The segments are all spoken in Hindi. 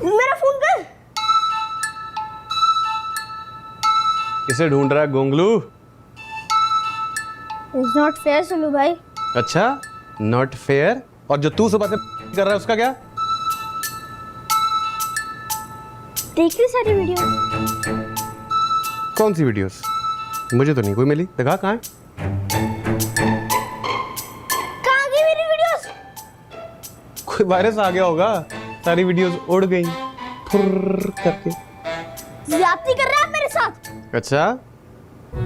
मेरा फोन कर। किसे ढूंढ रहा है गोंगलू? इट्स नॉट फेयर सुलू भाई। अच्छा, नॉट फेयर। और जो तू सुबह से कर रहा है उसका क्या? देख ली सारी वीडियो। कौन सी वीडियोस? मुझे तो नहीं कोई मिली। दिखा कहाँ है? कहाँ गई मेरी वीडियोस? कोई वायरस आ गया होगा, सारी वीडियोस उड़ गई फुर्र करके। ज्यादती कर रहा है मेरे साथ। अच्छा,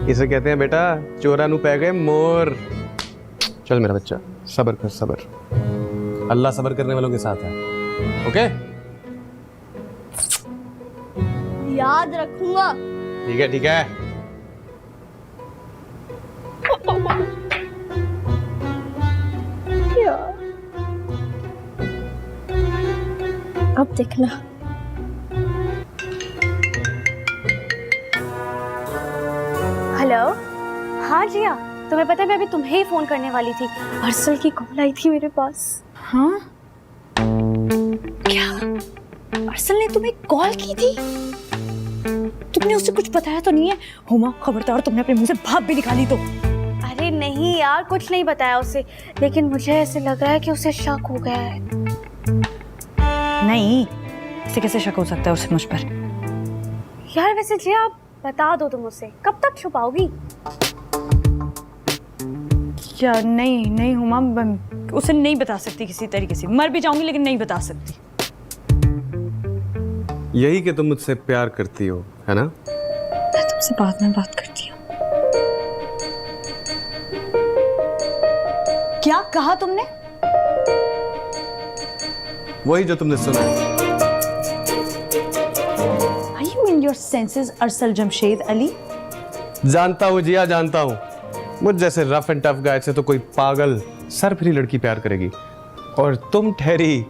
इसे कहते हैं बेटा चोरा नु पै गए मोर। चल मेरा बच्चा, सब्र कर सब्र। अल्लाह सब्र करने वालों के साथ है। ओके, याद रखूंगा। ठीक है ठीक है। अब देखना। हेलो। हाँ जिया, तुम्हें पता है मैं अभी तुम्हें ही फोन करने वाली थी। अर्सल की कॉल आई थी मेरे पास। हाँ क्या? अर्सल ने तुम्हें कॉल की थी? तुमने उसे कुछ बताया तो नहीं है? हुमा खबरदार, तुमने अपने मुंह से भाप भी निकाली तो। अरे नहीं यार, कुछ नहीं बताया उसे, लेकिन मुझे ऐसे लग रहा है कि उसे शक हो गया है। नहीं, इसे कैसे शक हो सकता है उसे मुझ पर? यार वैसे जिया आप बता दो, तुम उसे कब तक छुपाओगी? क्या? नहीं हुमा, उसे नहीं बता सकती किसी तरीके से। मर भी जाऊंगी लेकिन नहीं बता सकती। यही कि तुम मुझसे प्यार करती हो, है ना? मैं तुमसे बाद में बात करती हूँ। क्या कहा तुमने? वही जो तुमने सुना है। Are you in your senses, Arsal Jamshed Ali? जानता हूँ जिया, जानता हूँ। मुझ जैसे रफ एंड टफ गाय से तो कोई पागल सरफरी लड़की प्यार करेगी, और तुम ठहरी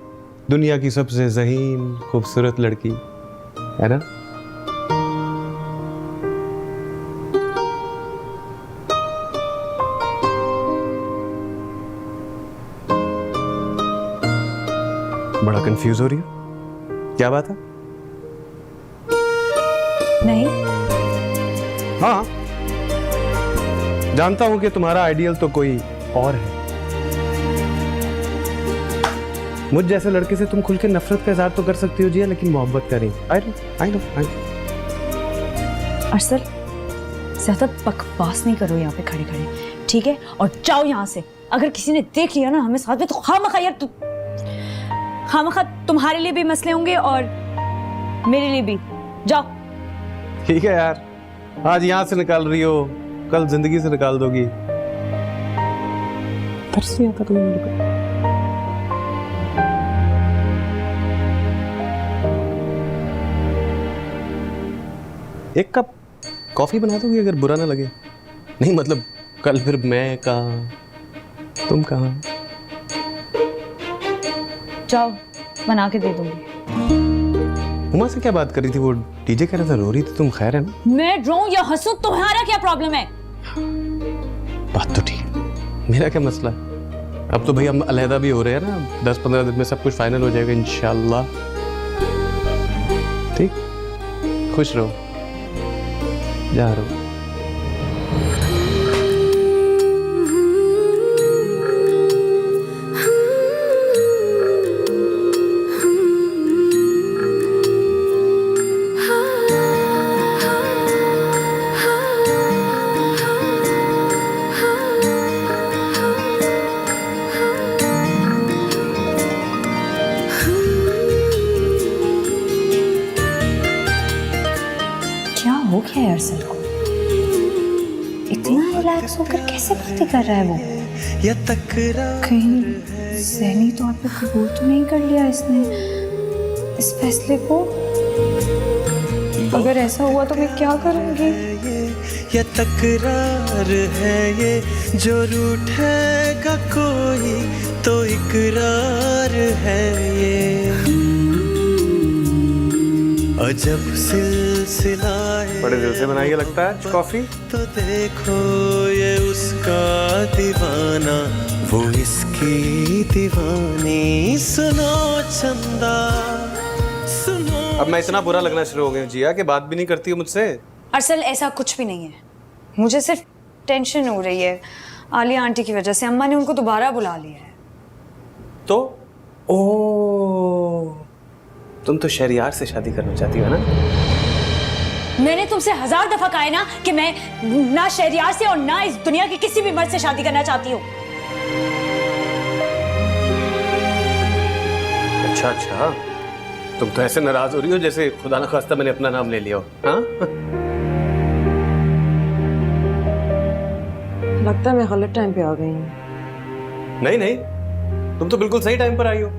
दुनिया की सबसे ज़हीन खूबसूरत लड़की, है ना? बड़ा कंफ्यूज हो रही हो, क्या बात है? नहीं। हाँ, जानता हूं कि तुम्हारा आइडियल तो कोई और है। मुझ जैसे लड़के से तुम खुल के नफरत का इजहार तो कर सकती हो जिया, लेकिन मोहब्बत का नहीं। I know. अर्सल, ज्यादा बकवास नहीं करो यहाँ पे खड़े खड़े, ठीक है? और जाओ यहाँ से। अगर किसी ने देख लिया ना हमें साथ में, तो खामखा यार, खामखा तुम्हारे लिए भी मसले होंगे और मेरे लिए भी। जाओ। ठीक है यार, आज यहां से निकाल रही हो, कल जिंदगी से निकाल दोगी। तरस नहीं आता तुम्हें मेरे को? एक कप कॉफी बना दोगी अगर बुरा ना लगे? नहीं मतलब कल फिर मैं कहाँ, तुम कहाँ? जाओ, बना के दे दूंगी। उमा से क्या बात कर रही थी? वो डीजे कह रहा था रो रही थी, तुम खैर है ना? मैं रोऊं या हंसूं, तुम्हारा क्या प्रॉब्लम है? बात तो ठीक है, मेरा क्या मसला है? अब तो भाई हम अलहदा भी हो रहे हैं ना, 10-15 दिन में सब कुछ फाइनल हो जाएगा इंशाल्लाह। ठीक, खुश रहो, जा रहो। हो गया है अर्सल को? इतना रिलैक्स होकर कैसे बातें कर रहा है वो? कहीं ज़हनी तौर पे कबूल तो नहीं कर लिया इसने इस फैसले को? अगर ऐसा हुआ तो मैं क्या करूंगी? ये तकरार है ये, जो रूठेगा कोई तो इकरार है ये। अजब सिलसिला बड़े दिल से बनाई है लगता है कॉफी। तो देखो ये उसका दीवाना, वो इसकी दीवानी। सुनो चंदा सुनो। अब मैं इतना बुरा लगना शुरू हो गया जिया कि बात भी नहीं करती हो मुझसे। अरसल ऐसा कुछ भी नहीं है, मुझे सिर्फ टेंशन हो रही है आलिया आंटी की वजह से। अम्मा ने उनको दोबारा बुला लिया है। तो ओ तुम तो शहरियार से शादी करना चाहती हो ना? मैंने तुमसे 1000 दफा कहा है ना कि मैं ना शहरियार से और ना इस दुनिया के किसी भी मर्द से शादी करना चाहती हूँ। अच्छा अच्छा, तुम तो ऐसे नाराज हो रही हो जैसे खुदा न खास्ता मैंने अपना नाम ले लिया हो। हाँ? लगता है मैं गलत टाइम पे आ गई हूँ। नहीं नहीं, तुम तो बिल्कुल सही टाइम पर आई हो।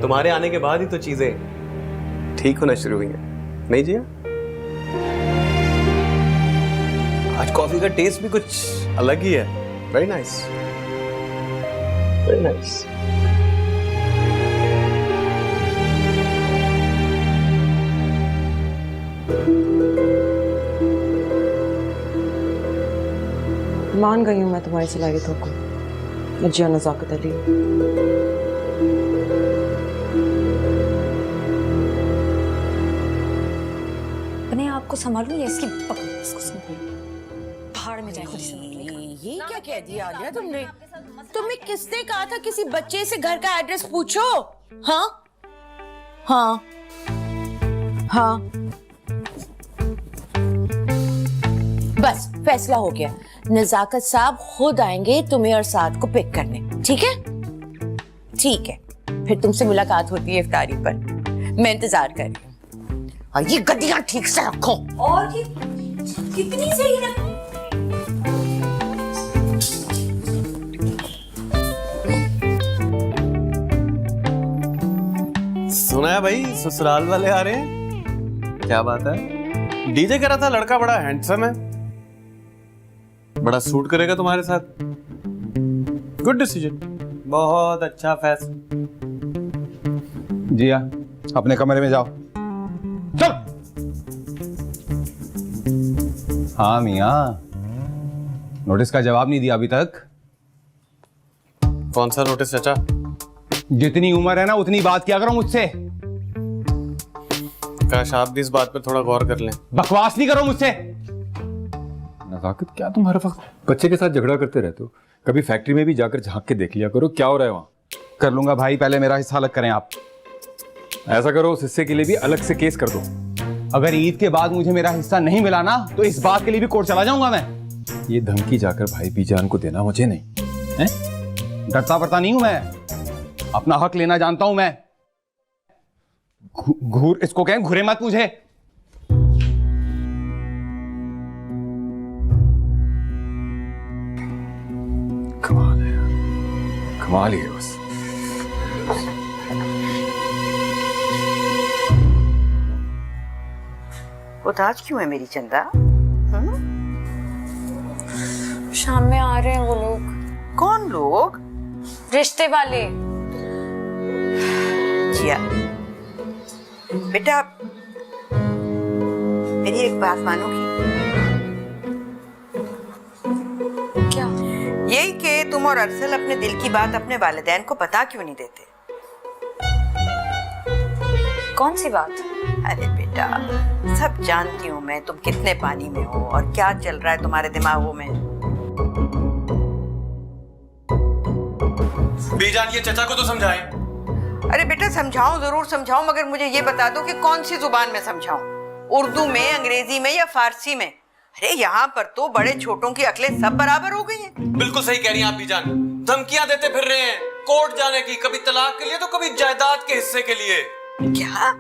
तुम्हारे आने के बाद ही तो चीजें ठीक होना शुरू हुई हैं, नहीं जिया? आज कॉफी का टेस्ट भी कुछ अलग ही है। Very nice, very nice. मान गई हूँ मैं तुम्हारी सलाहियतों को, जिया नज़ाकत अली। अपने आप को संभालूं या इसकी बकवास को संभालूं? भाड़ में जाए खुद ही संभाल लेगा। ये क्या कह दिया आलिया तुमने? तुम्हें किसने कहा था किसी बच्चे से घर का एड्रेस पूछो? हाँ हाँ हाँ, बस फैसला हो गया। नजाकत साहब खुद आएंगे तुम्हें और साद को पिक करने, ठीक है? ठीक है, फिर तुमसे मुलाकात होती है इफ्तारी पर। मैं इंतजार कर रही हूँ। और ये गड्डियां ठीक से रखो। और कितनी सही रखो। सुना है भाई ससुराल वाले आ रहे हैं? क्या बात है? डीजे कह रहा था लड़का बड़ा हैंडसम है, बड़ा सूट करेगा तुम्हारे साथ। गुड डिसीजन, बहुत अच्छा फैसला। जिया अपने कमरे में जाओ, चल। हाँ मियाँ, नोटिस का जवाब नहीं दिया अभी तक। कौन सा नोटिस चाचा? जितनी उम्र है ना उतनी बात किया करो मुझसे। काश आप भी इस बात पर थोड़ा गौर कर लें। बकवास नहीं करो मुझसे। नजाकत, क्या तुम हर वक्त बच्चे के साथ झगड़ा करते रहते हो? कभी फैक्ट्री में भी जाकर झांक के देख लिया करो क्या हो रहा है वहां। कर लूंगा भाई, पहले मेरा हिस्सा अलग करें आप। ऐसा करो, उस हिस्से के लिए भी अलग से केस कर दो। अगर ईद के बाद मुझे मेरा हिस्सा नहीं मिला ना तो इस बात के लिए भी कोर्ट चला जाऊंगा मैं। ये धमकी जाकर भाई बीजान को देना मुझे नहीं है। डरता पड़ता नहीं हूं मैं, अपना हक लेना जानता हूं मैं। घूर इसको कहें, घुरे मत मुझे। कमाल है, कमाल ही है बस। उदास क्यों है मेरी चंदा? शाम में आ रहे हैं वो लोग। कौन लोग? रिश्ते वाले। जिया बेटा, मेरी एक बात मानोगी? क्या? यही कि तुम और अरसल अपने दिल की बात अपने वालिदैन को बता क्यों नहीं देते? कौन सी बात? अरे बेटा, सब जानती हूँ मैं तुम कितने पानी में हो और क्या चल रहा है तुम्हारे दिमागों में। बीजान, ये चचा को तो समझाएं। अरे बेटा समझाऊं, जरूर समझाऊं, मगर मुझे ये बता दो कि कौन सी जुबान में समझाऊं? उर्दू में, अंग्रेजी में या फारसी में? अरे यहाँ पर तो बड़े छोटों की अकलें सब बराबर हो गई हैं। बिल्कुल सही कह रही हैं आप बीजान। धमकियां देते फिर रहे हैं कोर्ट जाने की, कभी तलाक के लिए तो कभी जायदाद के हिस्से के लिए। क्या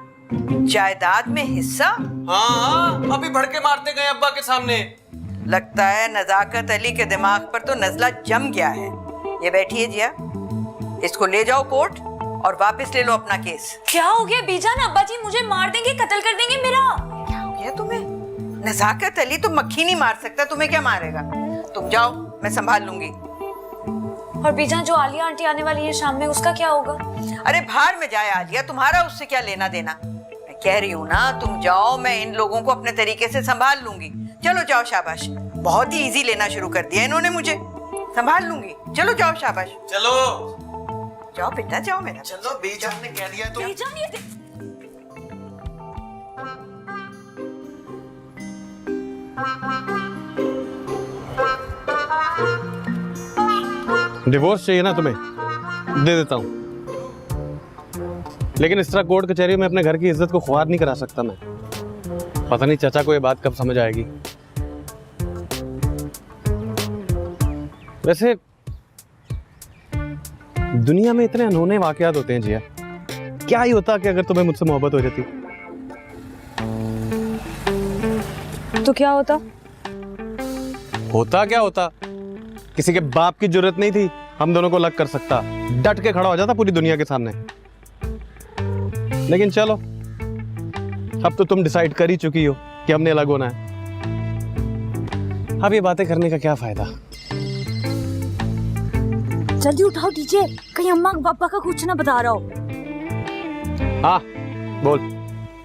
जायदाद में हिस्सा? हाँ, अभी भड़के मारते गए अब्बा के सामने। लगता है नजाकत अली के दिमाग पर तो नजला जम गया है। ये बैठिए जिया, इसको ले जाओ कोर्ट और वापस ले लो अपना केस। क्या हो गया बीजान? अब्बा जी मुझे मार देंगे, कत्ल कर देंगे मेरा। क्या हो गया तुम्हें? नजाकत अली तो मक्खी नहीं मार सकता, तुम्हें क्या मारेगा? तुम जाओ, मैं संभाल लूंगी। और बीजान, जो आलिया आंटी आने वाली है शाम में, उसका क्या होगा? अरे भाड़ में जाए आलिया, तुम्हारा उससे क्या लेना देना? मैं कह रही हूँ ना, तुम जाओ, मैं इन लोगों को अपने तरीके से संभाल लूंगी। चलो जाओ, शाबाश। बहुत ही इजी लेना शुरू कर दिया इन्होंने मुझे। संभाल लूंगी, चलो जाओ, शाबाश। चलो जाओ बेटा, जाओ मेरा। चलो, बीजान ने कह दिया तो। बीजान, ये डिवोर्स चाहिए ना तुम्हें, दे देता हूं, लेकिन इस तरह कोर्ट कचहरी में अपने घर की इज्जत को ख्वार नहीं करा सकता मैं। पता नहीं चाचा को ये बात कब समझ आएगी। वैसे दुनिया में इतने अनहोने वाकयात होते हैं जिया, क्या ही होता कि अगर तुम्हें मुझसे मोहब्बत हो जाती। तो क्या होता? होता क्या होता, किसी के बाप की जरूरत नहीं थी हम दोनों को अलग कर सकता, डट के खड़ा हो जाता पूरी दुनिया के सामने। लेकिन चलो, अब तो तुम डिसाइड कर ही चुकी हो कि हमने अलग होना है। अब ये बातें करने का क्या फायदा। जल्दी उठाओ डीजे, कहीं अम्मा पापा का कुछ ना बता रहा हो। हाँ बोल।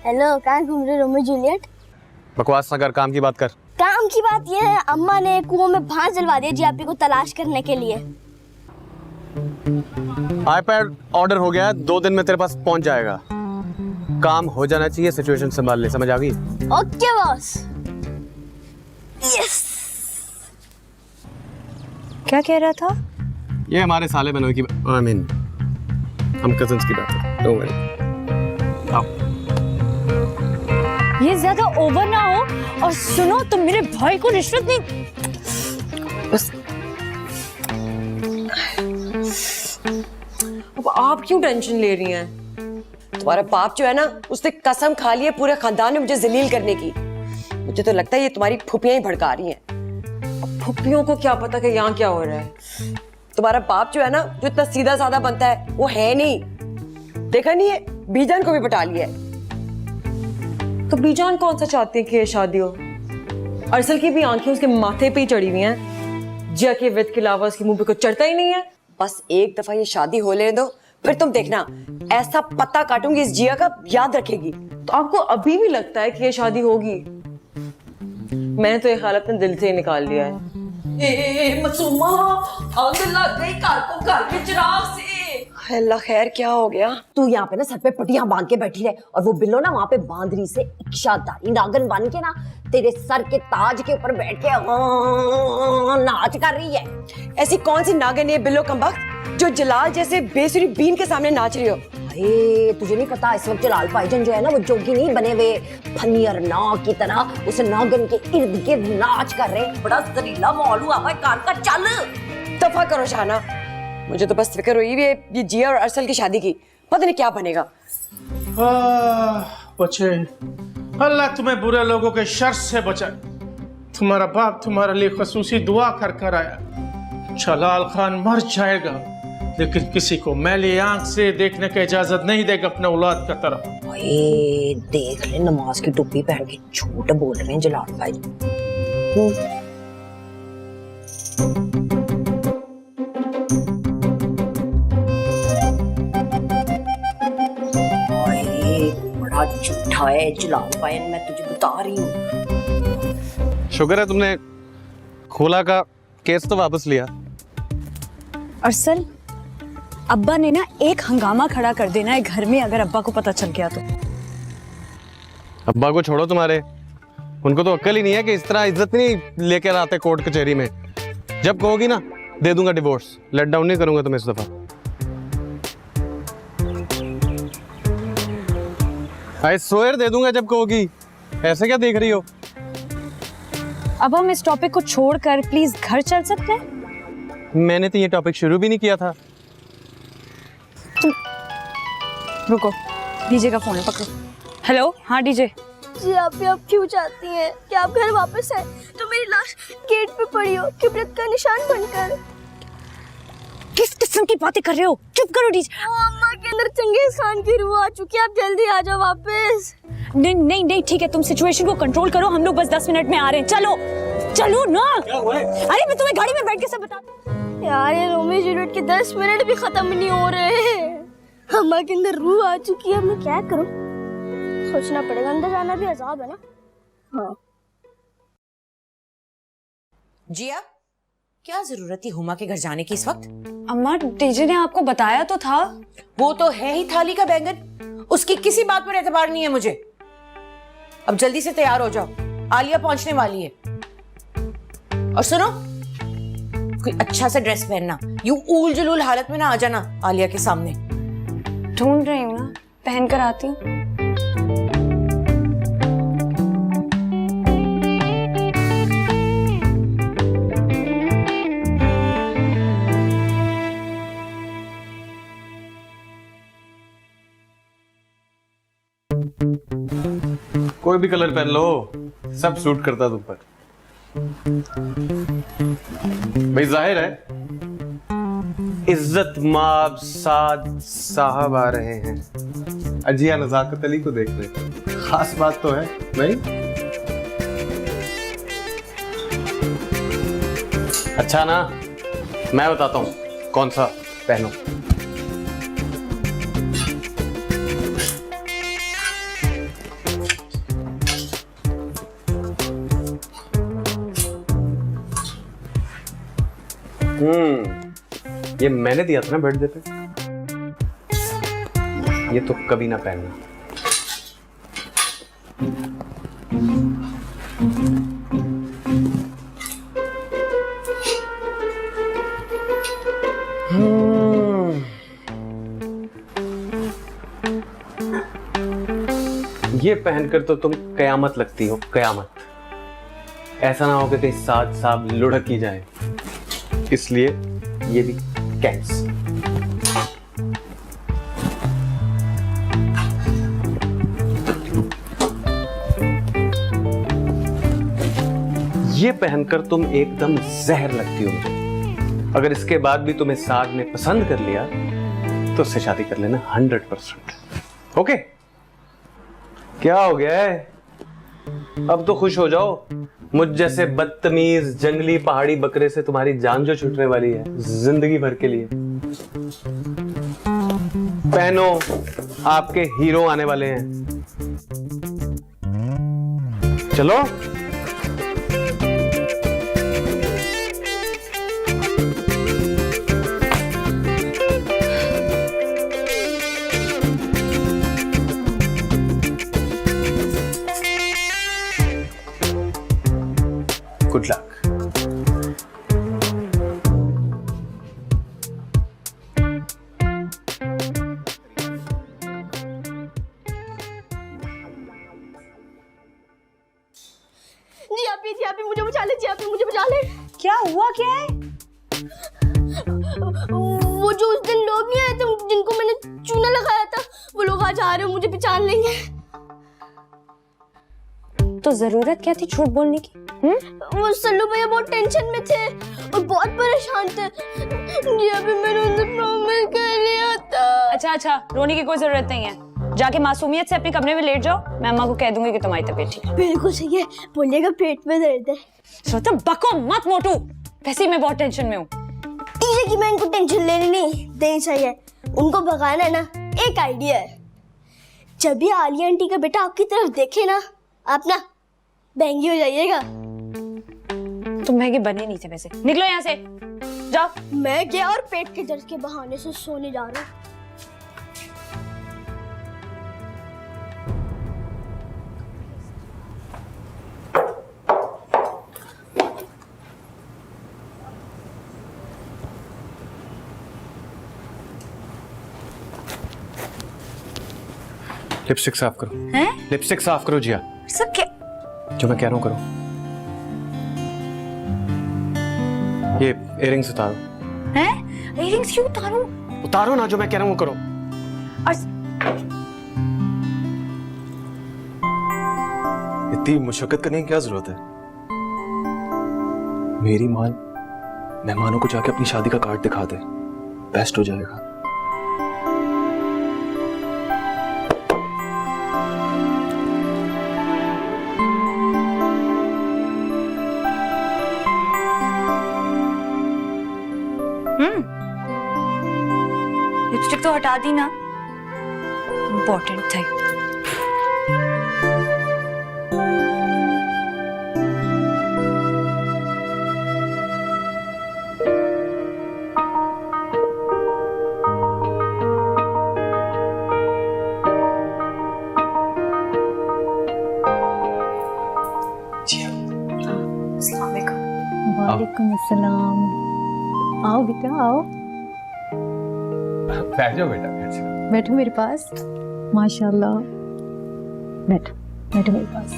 हेलो, कहाँ घूम रहे रोमियो जूलियट? बकवास ना कर, काम की बात कर। काम की बात यह है, अम्मा ने कुओं में भांज जलवा दिया जीआपी को तलाश करने के लिए। आईपैड ऑर्डर हो गया है, 2 दिन में तेरे पास पहुंच जाएगा। काम हो जाना चाहिए, सिचुएशन संभाल ले, समझ आ गई? Okay boss. यस। क्या कह रहा था? ये हमारे साले बहनों की, आई मीन हम कजिन्स की बात है। Don't worry. आओ। ये ज्यादा ओवर ना हो। और सुनो, तुम मेरे भाई को रिश्वत नहीं। बस अब आप क्यों टेंशन ले रही हैं? तुम्हारा बाप जो है ना, उसने कसम खा ली है पूरे खानदान में मुझे जलील करने की। मुझे तो लगता है ये तुम्हारी फुफियां ही भड़का रही हैं। अब फुफियों को क्या पता कि यहाँ क्या हो रहा है। तुम्हारा बाप जो है ना, जो इतना सीधा साधा बनता है, वो है नहीं। देखा नहीं है, बीजान को भी पटा लिया है। तो बीजान कौन सा चाहती है कि ये शादी हो? अरसल की भी आंखें उसके माथे पे ही चढ़ी हुई हैं। जिया के विद के अलावा उसके मुंह पे कुछ चढ़ता ही नहीं है। बस एक दफा ये शादी हो लेने दो, फिर तुम देखना ऐसा पत्ता काटूंगी इस जिया का, याद रखेगी। तो आपको अभी भी लगता है कि ये शादी होगी? मैंने तो ये ख्याल अपने दिल से ही निकाल लिया है। मसूमा, आग लग गई घर को, घर के चिराग से। अल्लाह खैर, क्या हो गया? तू यहाँ पे ना सर पे पट्टियां बांध के बैठी रहे, और वो बिल्लो ना वहाँ पे बांदरी से इच्छाधारी नागन बन के ना तेरे सर के ताज के ऊपर बैठ के नाच कर रही है। ऐसी कौन सी नागिन है बिल्लो कमबख्त जो जलाल जैसे बेसुरी बीन के सामने नाच रही हो? अरे तुझे नहीं पता, इस वक्त जलाल भाईजान जो है ना, वो जोगी नहीं बने हुए फनियर नाग की तरह उस नागन के इर्द गिर्द नाच कर रहे। बड़ा जरीला माहौल हुआ है, कान का चल। दफा करो शाना, मुझे तो बस फिक्र हुई है ये जिया और अरसल की शादी की। पता नहीं क्या बनेगा। बचे, अल्लाह तुम्हें बुरे लोगों के शर से बचाए। तुम्हारा बाप तुम्हारे लिए खसूसी दुआ कर कर आया। जलाल खान मर जाएगा, लेकिन किसी को मैली आंख से देखने की इजाजत नहीं देगा अपने औलाद का तरफ। देख ले, नमाज की टोपी पहन के झूठ बोल रहे हैं जलाल भाई। बड़ा झूठा है जलाल भाई, मैं तुझे बता रही हूँ। शुक्र है तुमने खोला का केस तो वापस लिया। अरसल, अब्बा ने ना एक हंगामा खड़ा कर देना है घर में, अगर अब्बा को पता चल गया तो। अब्बा को छोड़ो, तुम्हारे उनको तो अक्ल ही नहीं है कि इस तरह इज्जत नहीं लेकर आते कोर्ट कचहरी में। जब कहोगी ना दे दूंगा डिवोर्स, लेट डाउन नहीं करूंगा तुम्हें इस दफा। आई स्वेयर दे दूंगा जब कहोगी। ऐसे क्या देख रही हो? अब हम इस टॉपिक को छोड़कर प्लीज घर चल सकते हैं? मैंने तो ये टॉपिक शुरू भी नहीं किया था। रुको, डीजे का फोन है, पकड़ो। हेलो, हाँ डीजे। जी आप क्यों चाहती हैं कि आप घर वापस आए तो मेरी लाश गेट पे पड़ी हो, किबरत का निशान बनकर? किस किस्म की बातें कर रहे हो? चुप करो डीजे। अम्मा के अंदर चंगेज खान की रूह आ चुकी है, आप जल्दी आ जाओ वापस। नहीं नहीं नहीं, ठीक है, तुम सिचुएशन को कंट्रोल करो, हम लोग बस 10 मिनट में आ रहे हैं। चलो चलो ना। अरे मैं तुम्हें गाड़ी में बैठ के सब बता। यार ये रोमियो जूलियट के 10 मिनट भी खत्म नहीं हो रहे। अम्मा के अंदर रूह आ चुकी है, मैं क्या करूं? सोचना पड़ेगा, अंदर जाना भी अजाब है ना। हाँ जिया, क्या जरूरत थी हुमा के घर जाने की इस वक्त? अम्मा, डीजे ने आपको बताया तो था। वो तो है ही थाली का बैंगन, उसकी किसी बात पर एतबार नहीं है मुझे। अब जल्दी से तैयार हो जाओ, आलिया पहुंचने वाली है। और सुनो, कोई अच्छा सा ड्रेस पहनना, यूं ऊल जुलूल हालत में ना आ जाना आलिया के सामने। ढूंढ रही हूँ ना, पहन कर आती हूँ। कोई भी कलर पहन लो, सब सूट करता तुम पर। भाई जाहिर है इज्जत माब साद साहब आ रहे हैं, अजिया नजाकत अली को देख रहे। खास बात तो है नहीं? अच्छा ना, मैं बताता हूं कौन सा पहनो। ये मैंने दिया था ना बर्थडे पे, ये तो कभी ना पहनना। ये पहनकर तो तुम कयामत लगती हो, कयामत। ऐसा ना हो कि कहीं साथ साथ लुढ़क ही जाए, इसलिए ये भी कैंस। ये पहनकर तुम एकदम जहर लगती हो मुझे। अगर इसके बाद भी तुम्हें साद ने पसंद कर लिया तो उससे शादी कर लेना 100%। ओके? क्या हो गया है? अब तो खुश हो जाओ। मुझ जैसे बदतमीज जंगली पहाड़ी बकरे से तुम्हारी जान जो छूटने वाली है जिंदगी भर के लिए। पहनो, आपके हीरो आने वाले हैं। चलो। Good luck. जी आप ही मुझे बचा ले, जी आप ही मुझे बचा ले। क्या हुआ, क्या है? वो जो उस दिन लोग नहीं आए थे जिनको मैंने चूना लगाया था, वो लोग आज आ रहे हैं, मुझे पहचान लेंगे। तो जरूरत क्या थी झूठ बोलने की? वो सल्लू भैया बहुत टेंशन में थे और बहुत परेशान थे। जी अभी मैंने उनसे प्रॉमिस कर लिया था। अच्छा, रोने की कोई जरूरत नहीं है। जाके मासूमियत से अपने कमरे में लेट जाओ। मैं अम्मा को कह दूंगी कि तुम्हारी तबीयत ठीक है। बिल्कुल सही है, बोलिएगा पेट में दर्द है। सोचो बको मत मोटू, वैसे ही मैं बहुत टेंशन में हूँ। ठीक है, मैं इनको टेंशन लेनी नहीं देनी चाहिए। उनको भगाना है ना, एक आइडिया है। जब भी आलिया आंटी का बेटा आपकी तरफ देखे ना, आप ना महंगी हो जाइएगा। तुम महंगे बने नहीं थे वैसे। निकलो यहाँ से, जाओ। मैं गया और पेट के दर्द के बहाने से सोने जा रहा हूँ। लिपस्टिक साफ करो। हैं? लिपस्टिक साफ करो जिया। सब क्या? जो मैं कह रहा हूँ करो। ये इयरिंग्स उतारो। हैं? इयरिंग्स क्यों उतारूं? उतारो ना, जो मैं कह रहा हूँ करो। इतनी मुशक्कत करने की क्या जरूरत है? मेरी मां मेहमानों को जाके अपनी शादी का कार्ड दिखा दे, बेस्ट हो जाएगा। लिपस्टिक तो हटा दी ना, इम्पोर्टेंट था। सलाम। आओ बेटा आओ, बैठ जाओ बेटा, बैठ जाओ। बैठो मेरे पास। माशाल्लाह, बैठो बैठो मेरे पास।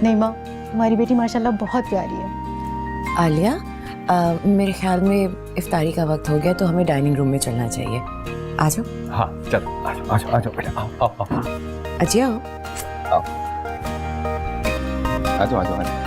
नहीं माँ, हमारी बेटी माशाल्लाह बहुत प्यारी है। आलिया, मेरे ख्याल में इफ्तारी का वक्त हो गया, तो हमें डाइनिंग रूम में चलना चाहिए। आ जाओ। हाँ चलो, आ जाओ बेटा, आओ आओ आओ अजिया, आ जाओ।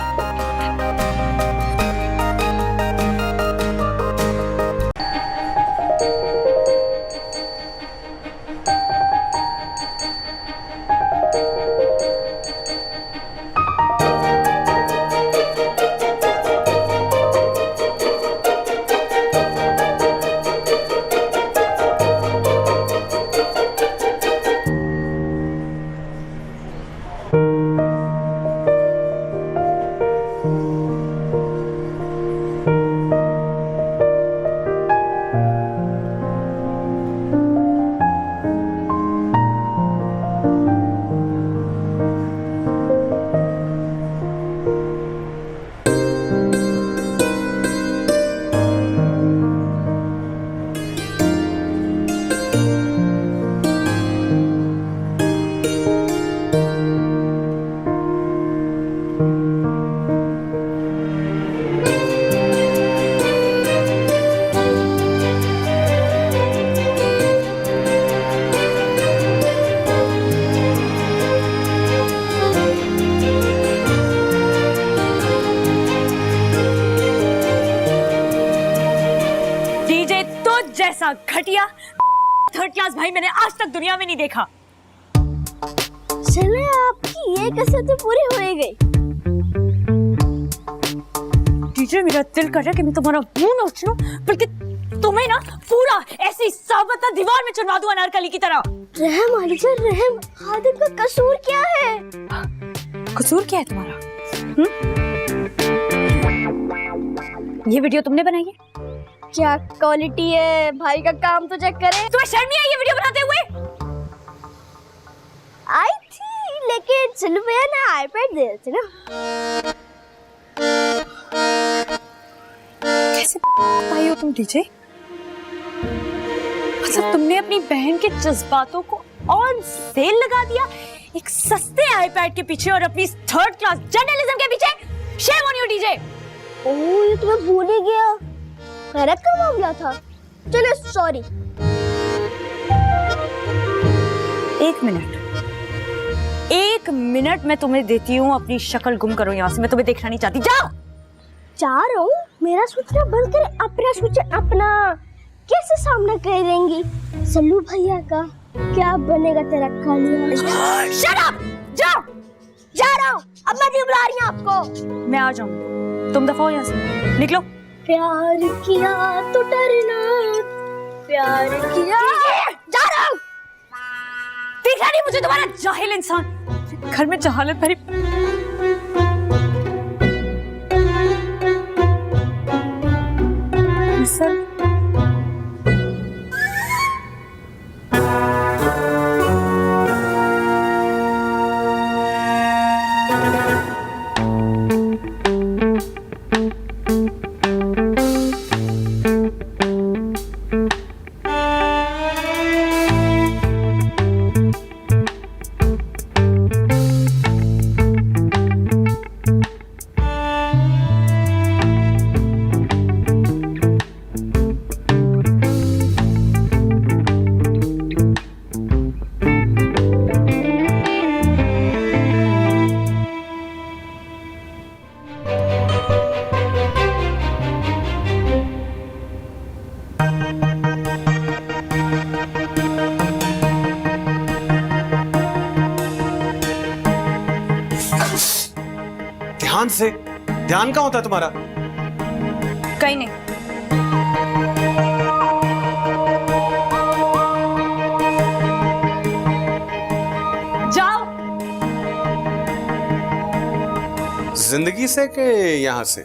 जैसा घटिया थर्ड क्लास भाई मैंने आज तक दुनिया में नहीं देखा। चले आपकी ये कसरत पूरी हो ही गई। टीचर, मेरा दिल कर रहा है कि मैं तुम्हारा मुंह नोच लूं, बल्कि तुम्हें ना पूरा ऐसी साबता दीवार में चुनवा दूं अनारकली की तरह। रहम आलिजा रहम, खादिम का कसूर क्या है? कसूर क्या है तुम्हारा? ये वीडियो तुमने बनाई है? क्या क्वालिटी है, भाई का काम तो चेक करें। तुम्हें शर्म नहीं आई ये वीडियो बनाते हुए? आई थी, लेकिन चलो भैया ना आईपैड दे देते ना। कैसे भाई हो तुम डीजे? मतलब तुमने अपनी बहन के जज्बातों को ऑन सेल लगा दिया एक सस्ते आईपैड के पीछे और अपनी थर्ड क्लास जर्नलिज्म के पीछे। Shame on you DJ. Oh, ये तो मैं भूल ही गया, गलत का मामला था। चलो सॉरी। एक मिनट मैं तुम्हें देती हूँ, अपनी शक्ल गुम करो यहाँ से, मैं तुम्हें देखना नहीं चाहती। जाओ। जा रहा हूँ, मेरा सोचना बंद कर, अपना सोचे अपना। कैसे सामना करेंगी सल्लू भैया का? क्या बनेगा तेरा कालिया? Shut up! जाओ। जा रहा हूँ, अब मैं नहीं बुला रही हूँ आपको। मैं आ जाऊँ, तुम दफा हो यहाँ से, निकलो। प्यार किया तो डरना, प्यार किया। जा रहा हूँ। देखा नहीं मुझे तुम्हारा जाहिल इंसान घर में जहालत भरी। सर ध्यान कहाँ होता है तुम्हारा? कहीं नहीं। जाओ। जिंदगी से के यहाँ से?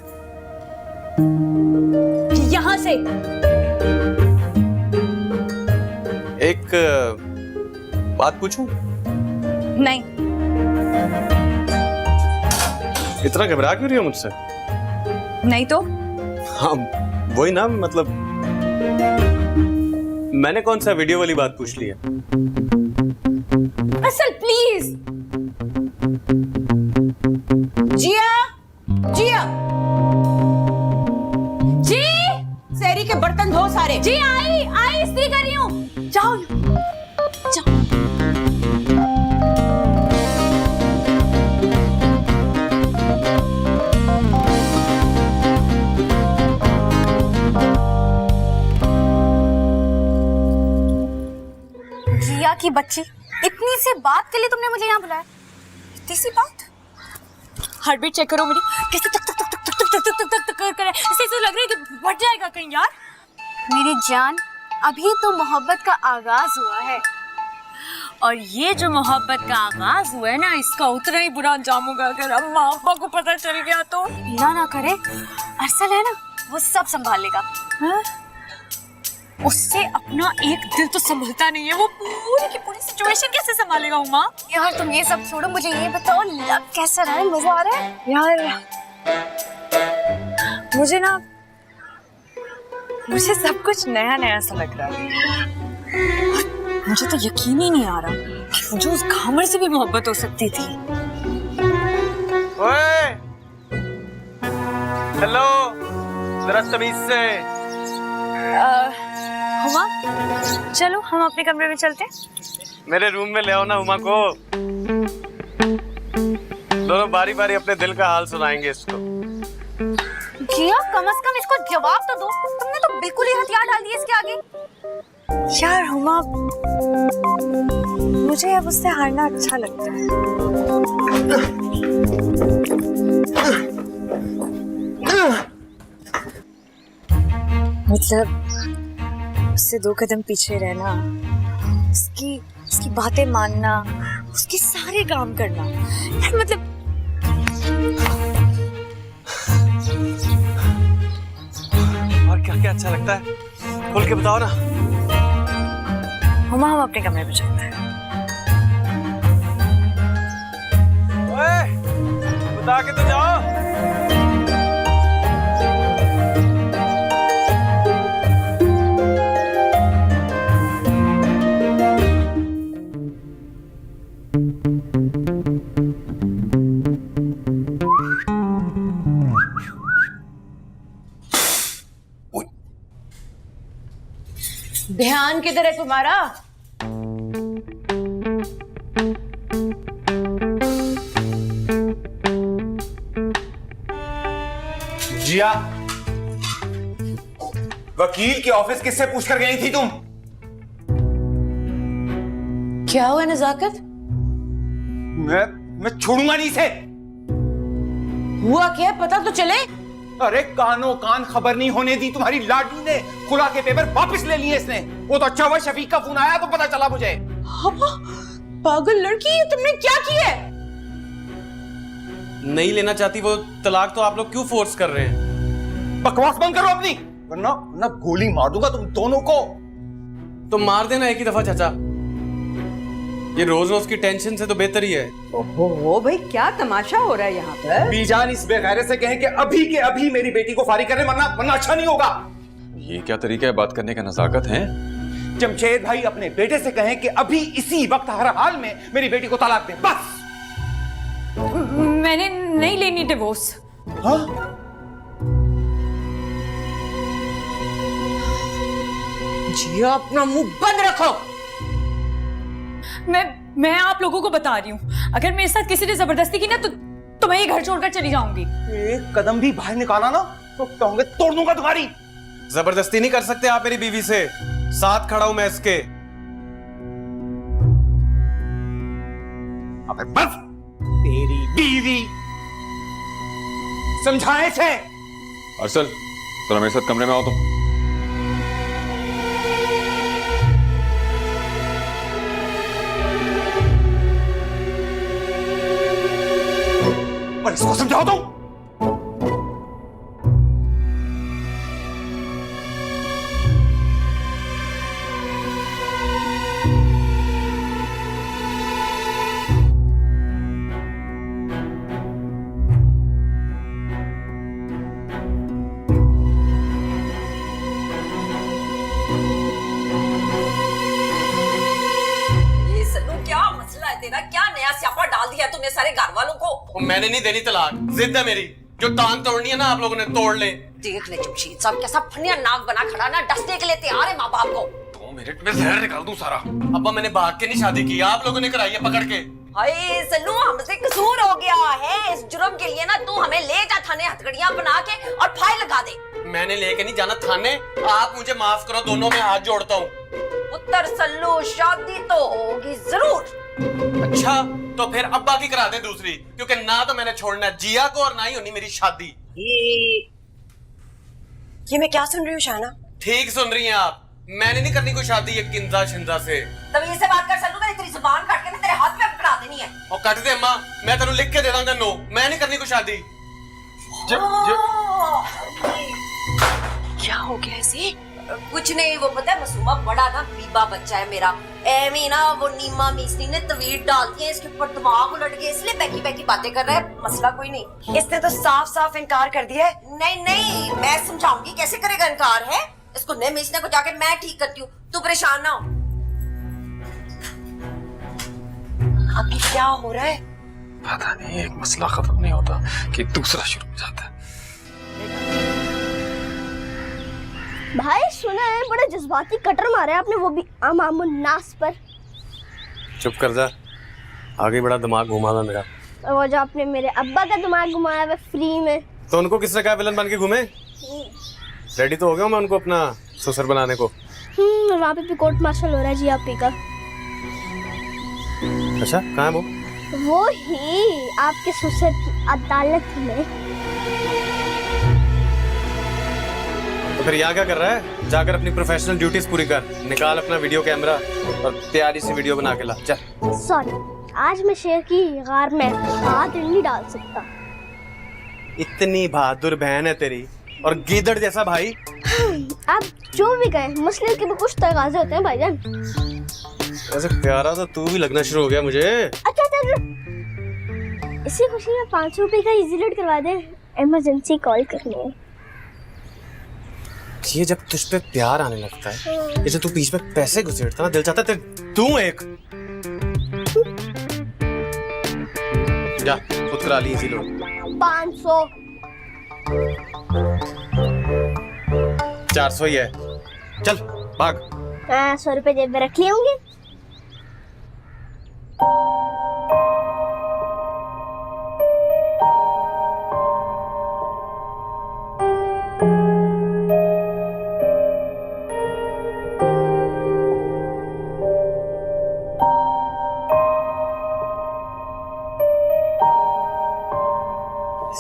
यहाँ से। एक बात पूछूं? नहीं। इतना घबरा क्यों रही हो मुझसे? नहीं तो? हाँ वही ना, मतलब मैंने कौन सा वीडियो वाली बात पूछ ली है? असल प्लीज। जिया, जिया, जी शहरी के बर्तन धो सारे। जी आई इस्त्री कर रही हूँ। जाओ जाओ। जिया की बच्ची, इतनी सी बात के लिए तुमने मुझे यहाँ बुलाया? इतनी सी बात? हार्ट बीट चेक करो मेरी, कैसे टक टक टक टक टक टक टक टक कर रहा है। इससे तो लग रहा है कि बढ़ जाएगा कहीं यार। मेरी जान, अभी तो मोहब्बत का आगाज हुआ है। और ये जो मोहब्बत का आगाज हुआ है ना, इसका उतना ही बुरा अंजाम होगा अगर अम्मा अब्बा को पता चल गया तो। अल्लाह ना करे, अरसल है ना, वो सब संभाल लेगा। हाँ? उससे अपना एक दिल तो संभलता नहीं है, वो पूरी की पूरी सिचुएशन कैसे संभालेगा उमा? यार तुम ये सब छोड़ो, मुझे ये बताओ लग कैसा रहा है? मजा आ रहा है? यार मुझे सब कुछ नया नया सा लग रहा है। मुझे तो यकीन ही नहीं आ रहा कि मुझे उस घामर से भी मोहब्बत हो सकती थी। ओए, हेलो, जरा तमीज से। हुमा, चलो हम अपने कमरे में चलते हैं। मेरे रूम में ले आओ ना हुमा को। दोनों बारी बारी अपने दिल का हाल सुनाएंगे इसको। जिया, कम से कम इसको जवाब तो दो। तुमने तो बिल्कुल ही हथियार डाल दिए इसके आगे। यार हुमा, मुझे अब उससे हारना अच्छा लगता है। मतलब उससे 2 कदम पीछे रहना, उसकी बातें मानना, उसके सारे काम करना, यार मतलब और क्या क्या अच्छा लगता है, खुल के बताओ ना। हुमा, हम अपने कमरे में चलते हैं। ओए, बता के तो जाओ। ध्यान किधर है तुम्हारा? जिया, वकील के ऑफिस किससे पूछकर गई थी तुम? क्या हुआ नजाकत? मैं छोड़ूंगा नहीं इसे। हुआ क्या, पता तो चले। अरे कानो कान खबर नहीं होने दी तुम्हारी लाडली ने। खुला के पेपर वापस ले लिए इसने। वो तो अच्छा हुआ शफीक का फोन आया तो पता चला मुझे। पागल लड़की, तुमने क्या किया? नहीं लेना चाहती वो तलाक तो आप लोग क्यों फोर्स कर रहे हैं? बकवास बंद करो अपनी, वरना गोली मार दूंगा तुम दोनों को। तो मार देना एक ही दफा चाचा। ये रोज रोज की टेंशन से तो बेहतर ही है। ओहो भाई, क्या तमाशा हो रहा है यहाँ पर? बीजान इस बेगैरत से कहें कि अभी के अभी मेरी बेटी को फारिग करें, वरना अच्छा नहीं होगा। ये क्या तरीका है बात करने का नजाकत है? जमशेद भाई अपने बेटे से कहें कि अभी इसी वक्त हर हाल में मेरी बेटी को तलाक दे, बस। मैंने नहीं लेनी डिवोर्स। हाँ? जिया, अपना मुंह बंद रखो। मैं आप लोगों को बता रही हूँ, अगर मेरे साथ किसी ने जबरदस्ती की ना तो मैं ये घर छोड़कर चली जाऊंगी। एक कदम भी बाहर निकाला ना तो कहूंगे तोड़ दूंगा तुम्हारी। जबरदस्ती नहीं कर सकते आप मेरी बीवी से, साथ खड़ा हूं मैं इसके। अबे बस, तेरी बीवी समझाए थे। अरसल, जरा मेरे साथ कमरे में आओ तुम। और इसको समझाओ तुम। देना, क्या नया स्यापा डाल दिया तुमने सारे घर वालों को। मैंने नहीं देनी तलाक, जिद है मेरी। जो टांग तोड़नी है ना आप लोगों ने तोड़ ले। देख ले जमशीद साहब कैसा फनिया नाक बना खड़ा ना, डसने के लिए तैयार है माँ बाप को। 2 मिनट में जहर निकाल दूं सारा। अब्बा मैंने भाग के नहीं शादी की, आप लोगों ने कराई है पकड़ के। हाय सल्लू, हमसे कसूर हो गया है। इस जुर्म के लिए ना तू हमें ले जा थाने, हथकड़ियां बना के और फाइल लगा दे। मैंने लेके नहीं जाना थाने, आप मुझे माफ करो, दोनों में हाथ जोड़ता हूँ। उत्तर सल्लू, शादी तो होगी जरूर। अच्छा तो फिर अब्बा की करा दे दूसरी, क्योंकि ना तो मैंने छोड़ना है जिया को और ना ही होनी मेरी शादी। ये मैं क्या सुन रही हूँ शाना? ठीक सुन रही हैं आप, मैंने नहीं करनी कोई शादी ये किंजा शिंजा से। तमीज से बात कर सल्लू, मैंने तेरी जुबान काट के ना तेरे हाथ में पकड़ा देनी है। और कट दे अम्मा, मैं तेनू लिख के दे दांगा नो, मैं नहीं करनी कोई शादी। क्या हो गया इसे? कुछ नहीं, वो पता है मासूमा बड़ा ना बीबा बच्चा है मेरा, एमी ना वो नीमा मीसनी ने तवीर डाल दिए इसके ऊपर, दिमाग उलट गया, इसलिए बैकी बैकी बातें कर रहा है। मसला कोई नहीं। इसने तो साफ साफ इनकार कर दिया है। नहीं नहीं, मैं समझाऊंगी कैसे करेगा इनकार है। इसको नहीं मीसने को जाके मैं ठीक करती हूँ, तू परेशान ना हो। अभी क्या हो रहा है? पता नहीं, एक मसला खत्म नहीं होता कि दूसरा शुरू हो जाता है। भाई सुना है बड़ा जज्बाती कटर मारा है आपने, वो भी अमामुन नास पर। चुप कर जा, आगे बड़ा दिमाग घुमा था मेरा। और वो जो आपने मेरे अब्बा का दिमाग घुमाया हुआ फ्री में। तो उनको किसने कहा विलन बन के घूमे? रेडी तो हो गया मैं उनको अपना ससुर बनाने को। वहाँ पे भी कोर्ट मार्शल हो रहा है जी आपी का। अच्छा कहाँ है वो? वो ही आपके ससुर की अदालत में। तो फिर यहाँ क्या कर रहा है? जाकर अपनी प्रोफेशनल ड्यूटीज पूरी कर, निकाल अपना वीडियो कैमरा और प्यारी सी वीडियो बना के ला। चल। सॉरी, आज मैं शेर की गार में हाथ नहीं डाल सकता। इतनी बहादुर बहन है तेरी और गीदड़ जैसा भाई। आप जो भी कहें, मसले के भी कुछ तकाजे होते हैं भाईजान। ऐसे प्यारा तो तू भी लगना शुरू हो गया मुझे। अच्छा इसी खुशी में 5 रुपए का इजी रेट करवा दे, इमरजेंसी कॉल करनी है। ये जब तुझ पे प्यार आने लगता है, जैसे तू बीच में पैसे घुसेड़ता ना, दिल चाहता है तू एक जा खुद करा ली इसी लोग। 500 400 ही है, चल भाग। 100 रुपए जेब में रख लिए होंगे।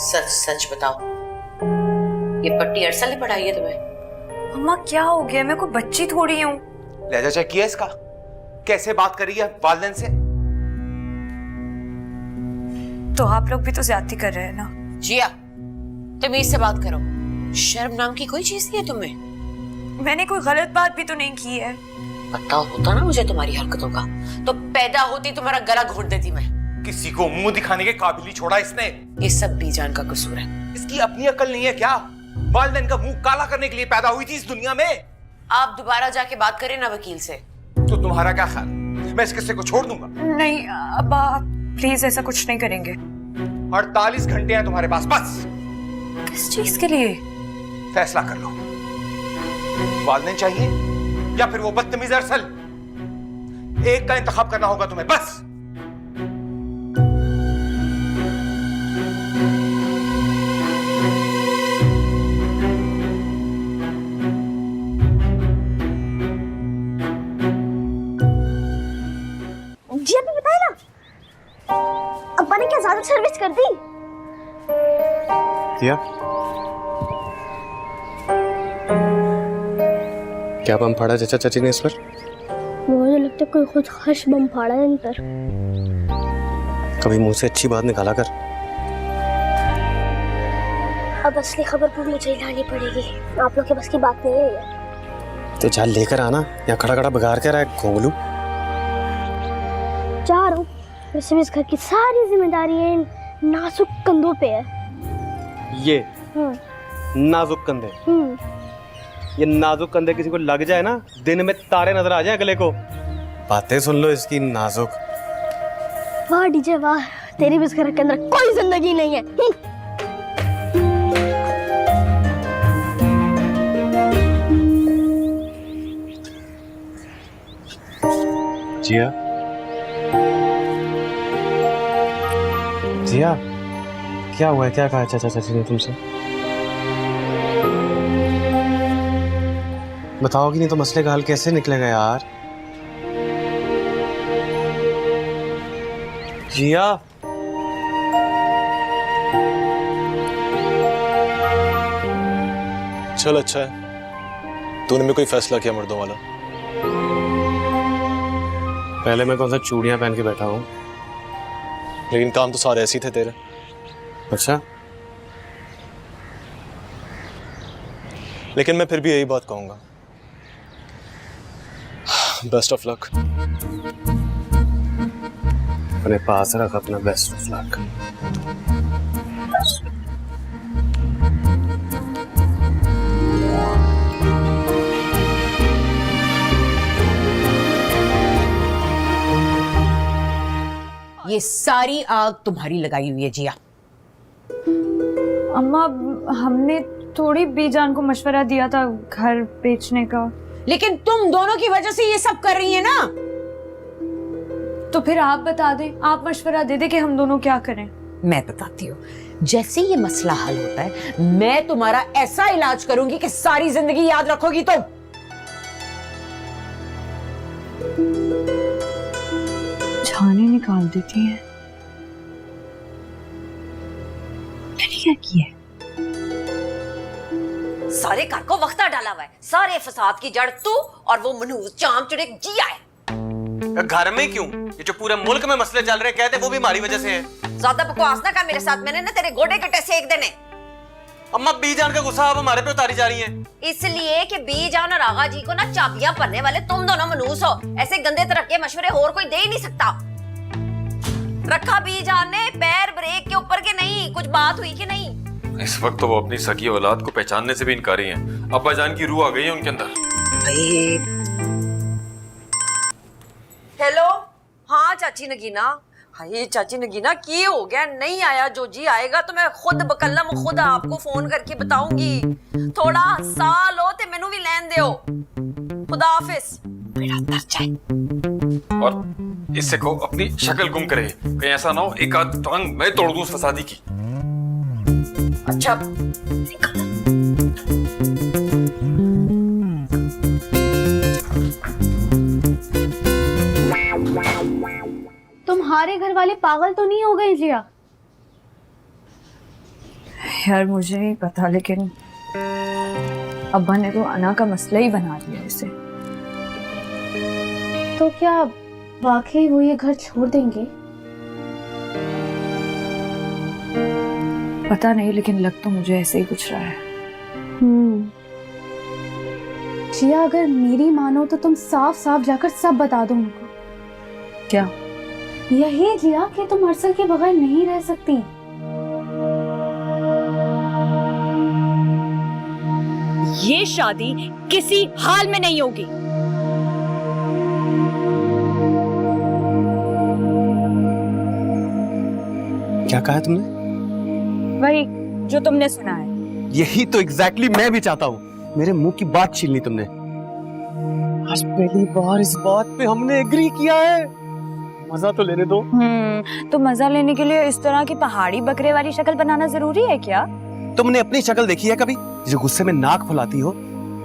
सच सच बताओ, ये पट्टी अरसल ने पढ़ाई है तुम्हें? अम्मा क्या हो गया, मैं कोई बच्ची थोड़ी हूँ। लहजा चेक किया इसका? कैसे बात कर रही है वालिदैन से? तो आप लोग भी तो ज्यादती कर रहे हैं ना। जिया, तमीज से बात करो। शर्म नाम की कोई चीज नहीं है तुम्हें? मैंने कोई गलत बात भी तो नहीं की है। पता होता ना मुझे तुम्हारी हरकतों का, तो पैदा होती तुम्हारा गला घोट देती मैं। किसी को मुंह दिखाने के काबिल ही छोड़ा इसने। ये सब बीजान का कसूर है। इसकी अपनी अकल नहीं है क्या? वालिदैन का मुंह काला करने के लिए पैदा हुई थी इस दुनिया में। आप दोबारा जाके बात करें ना वकील से। तो तुम्हारा क्या ख्याल? मैं इस किस्से को छोड़ दूंगा? नहीं अब्बा, आप प्लीज ऐसा कुछ नहीं करेंगे। 48 घंटे हैं तुम्हारे पास, बस। किस चीज के लिए? फैसला कर लो, वालिदैन चाहिए या फिर वो बदतमीज अरसल? एक का इंतखाब करना होगा तुम्हें, बस। जी अभी बताया ना, अब्बा ने क्या ज्यादा सर्विस कर दी? क्या क्या बम फाड़ा चाचा चाची ने इस पर? मुझे लगता है कोई खुद खश बम फाड़ा है इन पर। कभी मुंह से अच्छी बात निकाला कर। अब असली खबर पूरी मुझे लानी पड़ेगी, आप लोग के बस की बात नहीं है ये। तो जा लेकर आना, यहाँ खड़ा खड़ा बिगाड़ कर रहा है घोंगलू। जा रहा हूँ, वैसे भी इस घर की सारी जिम्मेदारी इन नाजुक कंधों पे है। ये नाजुक कंधे, ये नाजुक कंधे किसी को लग जाए ना, दिन में तारे नजर आ जाए गले को। बातें सुन लो इसकी नाजुक। वाह डीजे वाह, तेरी भी इस घर के अंदर कोई जिंदगी नहीं है। जिया, जिया, क्या हुआ है? क्या कहा चाचा चाची ने तुमसे? बताओगी नहीं तो मसले का हल कैसे निकलेगा यार? जिया, चल अच्छा है, तूने भी कोई फैसला किया मर्दों वाला। पहले मैं कौन सा चूड़ियां पहन के बैठा हूँ? लेकिन काम तो सारे ऐसे ही थे तेरे। अच्छा, लेकिन मैं फिर भी यही बात कहूंगा, बेस्ट ऑफ लक। अपने पास रख अपना बेस्ट ऑफ लक। ये सारी आग तुम्हारी लगाई हुई है जिया। अम्मा, हमने थोड़ी बीजान को मशवरा दिया था घर बेचने का। लेकिन तुम दोनों की वजह से ये सब कर रही है ना। तो फिर आप बता दें, आप मशवरा दे दे कि हम दोनों क्या करें। मैं बताती हूँ, जैसे ये मसला हल होता है मैं तुम्हारा ऐसा इलाज करूंगी कि सारी जिंदगी याद रखोगी तुम। छाने निकाल देती है। मैंने क्या किया? सारे घर को वक्ता डाला हुआ है, सारे फसाद की जड़ तू और वो मनहूस चाम चुड़ैल जिया है। घर में क्यों? ये जो पूरे मुल्क में मसले चल रहे कहते वो भी हमारी वजह से है। ज्यादा बकवास ना कर मेरे साथ, मैंने ना तेरे गोडे कटे सेक देने। अम्मा, बीजान का गुस्सा अब हमारे पे उतारी जा रही है। इसलिए कि बीजान और आगा जी को ना चाबियां भरने वाले तुम दोनों मनहूस हो। ऐसे गंदे तरह के मशवरे और कोई दे ही नहीं सकता। रखा बीजान ने पैर ब्रेक के ऊपर के नहीं, कुछ बात हुई कि नहीं? इस वक्त तो वो अपनी सगी औलाद को पहचानने से भी इनकारी हैं। अब्बा जान की रूह आ गई है उनके अंदर। हेलो, हाँ चाची नगीना। हाय चाची नगीना, की हो गया? नहीं आया? जो जी आएगा तो मैं खुद बकलम खुद आपको फोन करके बताऊंगी। थोड़ा साल हो ते मैनू भी लैन दियो। खुदा हाफिज। मेरा दर जाए। और इससे को अपनी शक्ल गुम करे, कहीं ऐसा ना हो एक आध टांग मैं तोड़ दूं उस फसादी की। अच्छा, तुम्हारे घर वाले पागल तो नहीं हो गए जिया? यार मुझे नहीं पता, लेकिन अब्बा ने तो अना का मसला ही बना दिया इसे। तो क्या वाकई वो ये घर छोड़ देंगे? पता नहीं, लेकिन लग तो मुझे ऐसे ही कुछ रहा है। जिया, अगर मेरी मानो तो तुम साफ साफ जाकर सब बता दो उनको। क्या? यही जिया कि तुम अरसल के बगैर नहीं रह सकती। ये शादी किसी हाल में नहीं होगी। क्या कहा तुमने? वही जो तुमने सुना है। यही तो एग्जैक्टली मैं भी चाहता हूँ। मेरे मुंह की बात छीन ली तुमने। आज पहली बार इस बात पे हमने एग्री किया है। मजा तो लेने दो। तो मजा लेने के लिए इस तरह की पहाड़ी बकरे वाली शक्ल बनाना जरूरी है क्या? तुमने अपनी शक्ल देखी है कभी? जो गुस्से में नाक फुलाती हो,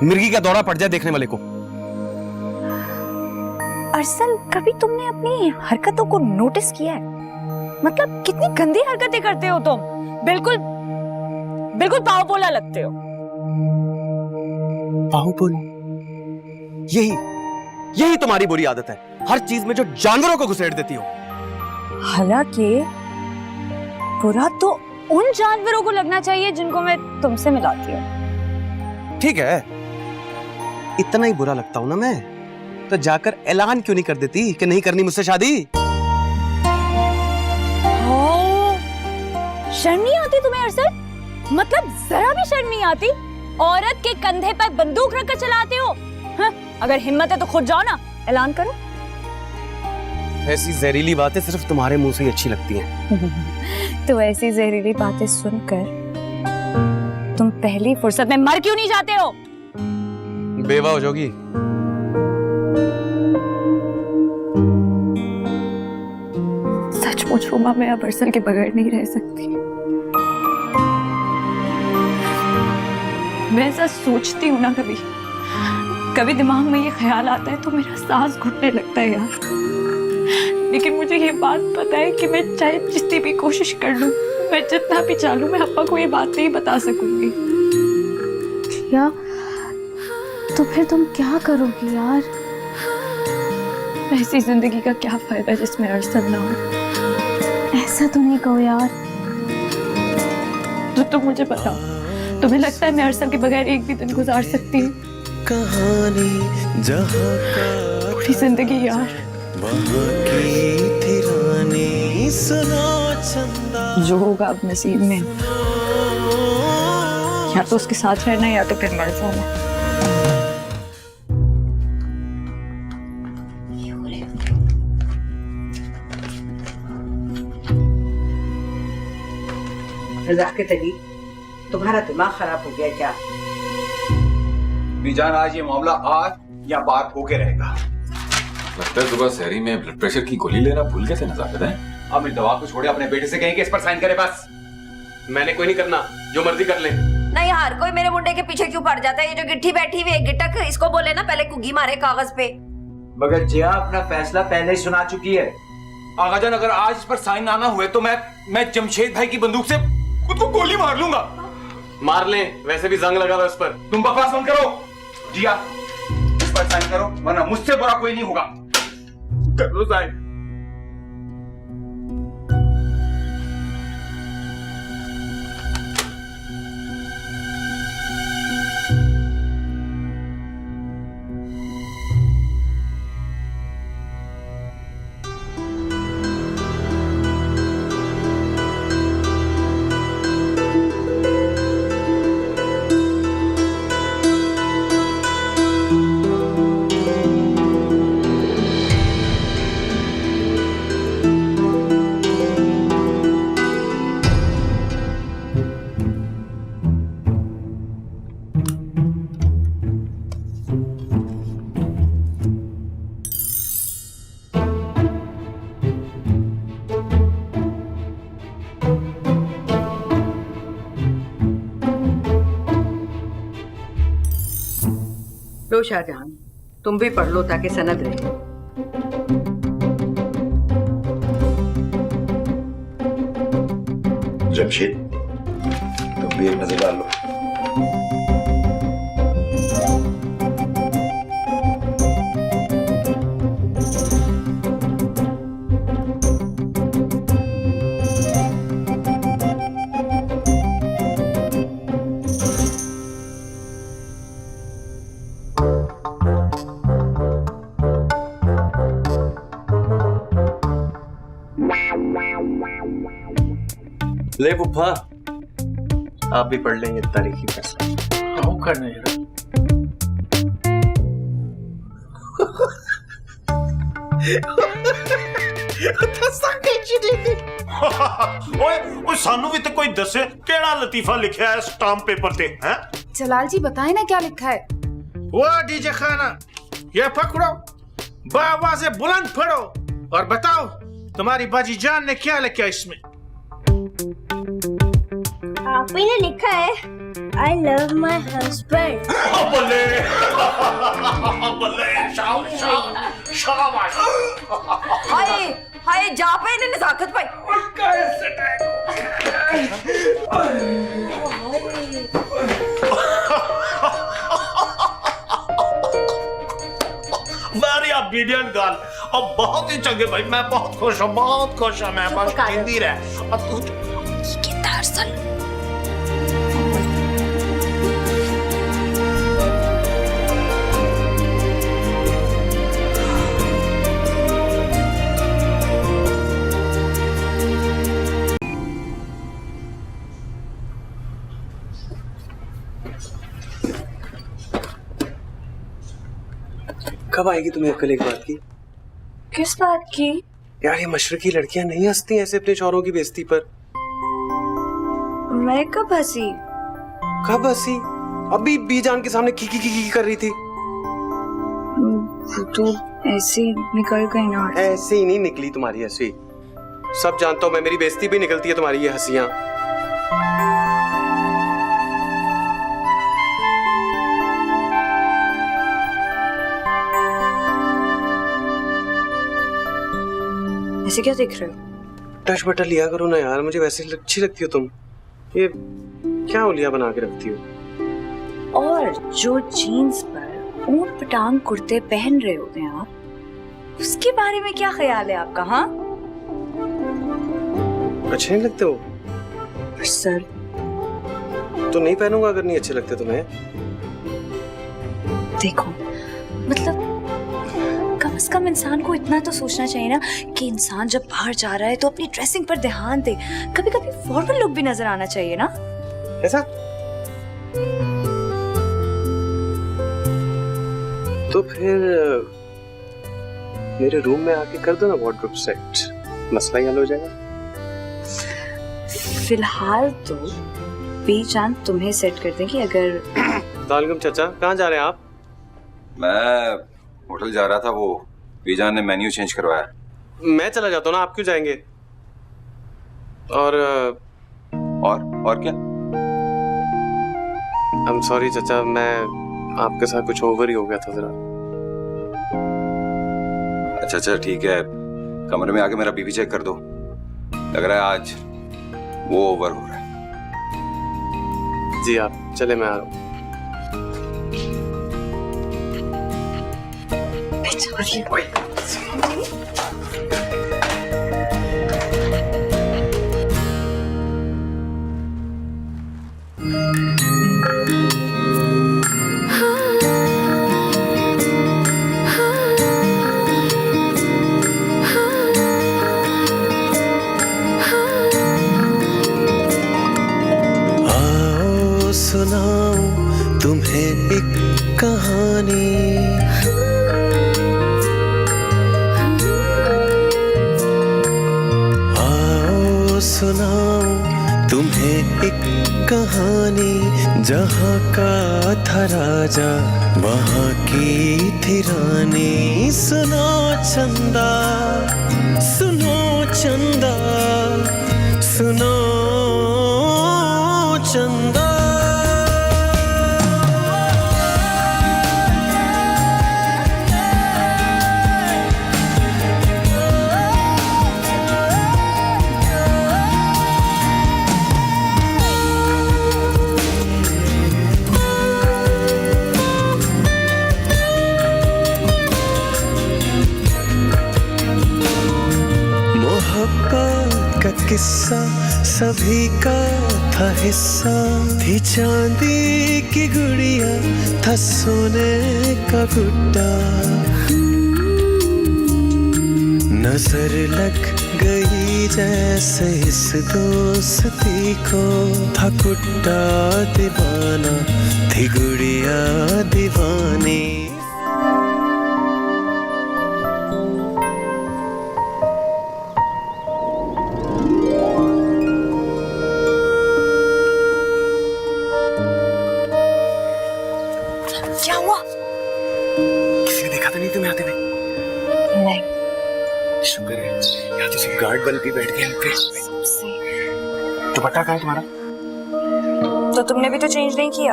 मिर्गी का दौरा पड़ जाए देखने वाले को। अरसल, कभी तुमने अपनी हरकतों को नोटिस किया है? मतलब कितनी गंदी हरकतें करते हो तुम। बिल्कुल बिल्कुल पावपोला लगते हो। पावपोला? यही तुम्हारी बुरी आदत है, हर चीज में जो जानवरों को घुसेड़ देती हो। हालांकि बुरा तो उन जानवरों को लगना चाहिए जिनको मैं तुमसे मिलाती हूँ। ठीक है, इतना ही बुरा लगता हूं ना मैं, तो जाकर ऐलान क्यों नहीं कर देती कि नहीं करनी मुझसे शादी? शर्म नहीं आती तुम्हें अरसल? मतलब जरा भी शर्म नहीं आती? औरत के कंधे पर बंदूक रखकर चलाते हो। हाँ, अगर हिम्मत है तो खुद जाओ ना, ऐलान करो। ऐसी जहरीली बातें सिर्फ तुम्हारे मुंह से ही अच्छी लगती हैं। तो ऐसी जहरीली बातें सुनकर तुम पहली फुर्सत में मर क्यों नहीं जाते हो? बेवा हो जाओगी। सचमुच उमा, मैं अब अरसल के बगैर नहीं रह सकती। मैं ऐसा सोचती हूँ ना, कभी दिमाग में ये ख्याल आता है तो मेरा सांस घुटने लगता है यार। लेकिन मुझे ये बात पता है कि मैं चाहे जितनी भी कोशिश कर लूं, मैं जितना भी चालूं, मैं अप्पा को ये बात नहीं बता सकूंगी। या तो फिर तुम क्या करोगी यार? ऐसी जिंदगी का क्या फायदा जिसमें अरसल ना हो? ऐसा तो नहीं कहो यार। तो तुम मुझे बताओ, तुम्हें लगता है मैं अरसल के बगैर एक भी दिन गुजार सकती हूँ? कहानी जहाँ का पूरी जिंदगी यार। वहाँ की थी रानी, सुनो चंदा। जो होगा अब नसीब में, या तो उसके साथ रहना या तो फिर मर जाना। नज़ाकत अली, तुम्हारा दिमाग खराब हो गया क्या? जान, आज ये मामला आज या बात होके रहेगा। लगता है सुबह शहरी में ब्लड प्रेशर की गोली लेना भूल गए थे नजाकत है। अब इस दवा को छोड़े, अपने बेटे से कहें कि इस पर साइन करे बस। मैंने कोई नहीं करना, जो मर्जी कर ले। नहीं यार, कोई मेरे मुंडे के पीछे क्यों पड़ जाता है? ये जो गिट्ठी बैठी हुई है गिटक, इसको बोले ना पहले कुगी मारे कागज पे। मगर जिया अपना फैसला पहले ही सुना चुकी है। आगाजान, अगर आज इस पर साइन ना हुए तो मैं जमशेद भाई की बंदूक से खुद को गोली मार लूंगा। मार ले, वैसे भी जंग लगा हुआ उस पर। तुम बकवास बंद करो। जिया, इस पर साइन करो, वरना मुझसे बुरा कोई नहीं होगा। कर लो साइन। लो शाहजहां, तुम भी पढ़ लो ताकि सनद रहे। जमशेद, तुम भी एक नजर डाल लो। ले पुप्पा, आप भी पढ़ लेंगे तारीखी फैसला। आओ करने जरा। ओए सानू भी तो कोई दसे केड़ा लतीफा लिखा है स्टाम्प पेपर पे, हैं? जलाल जी बताए ना क्या लिखा है। वो डीजे खाना, ये पकड़ो, बावाज़े बुलंद पढ़ो और बताओ तुम्हारी बाजी जान ने क्या लिखा इसमें। आप ही ने लिखा है I love my husband। बल्ले बल्ले, शाबाश। हाय हाय, जा पे इन्हें नजाकत भाई। Very obedient girl. अब बहुत ही चंगे भाई, मैं बहुत खुश हूँ, बहुत खुश हूँ मैं। बस हिंदी रहे। अब तू कब आएगी तुम्हें अक्ल एक बात की? किस बात की? यार ये मशरकी लड़कियां नहीं हंसती ऐसे अपने शौहरों की बेइज्जती पर। मैं कब हंसी? कब हंसी? अभी बीजान के सामने की कर रही थी। तो ऐसे निकल गई ना। ऐसे ही नहीं निकली तुम्हारी हंसी, सब जानता हूँ मैं, मेरी बेइज्जती भी निकलती है तुम्हारी ये हंसियां। ऐसे क्या देख रहे हो? टच बटन लिया करो ना यार, मुझे वैसे अच्छी लगती हो तुम। ये क्या उलिया बना के रखती हो? और जो जीन्स पर ऊंट पटांग कुर्ते पहन रहे होते हैं आप, उसके बारे में क्या ख्याल है आपका? हाँ, अच्छे नहीं लगते हो? सर तो नहीं पहनूंगा अगर नहीं अच्छे लगते तुम्हें। देखो, मतलब कम से कम इंसान को इतना तो सोचना चाहिए ना कि इंसान जब बाहर जा रहा है तो अपनी ड्रेसिंग पर ध्यान दे। कभी कभी फॉर्मल लुक भी नजर आना चाहिए ना। ऐसा तो फिर मेरे रूम में आके कर दो ना वार्डरोब सेट, मसला ही हल हो जाएगा। फिलहाल तो बीजान तुम्हें सेट कर देंगे। अगर वालेकुम चाचा, कहाँ जा रहे हैं आप? मैं होटल जा रहा था, वो बीजान ने मेन्यू चेंज करवाया। मैं चला जाता हूँ ना, आप क्यों जाएंगे? और क्या? आई एम सॉरी चाचा, मैं आपके साथ कुछ ओवर ही हो गया था जरा। अच्छा ठीक है, कमरे में आके मेरा बीपी चेक कर दो, लग रहा है आज वो ओवर हो रहा है। जी आप चले, मैं आ रहा हूँ। आओ सुनाऊं तुम्हें एक कहानी, सुनाऊं तुम्हें एक कहानी, जहाँ का था राजा वहाँ की थी रानी। सुनो चंदा, सुनो चंदा, सुनो चंदा। किस्सा सभी का था हिस्सा, थी चांदी की गुड़िया, था सोने का गुड्डा। नजर लग गई जैसे इस दोस्ती को, था गुड्डा दीवाना, थी गुड़िया दीवानी। गार्ड बन के बैठ गए दुपट्टा कहाँ है तुम्हारा? तो तुमने भी तो चेंज नहीं किया।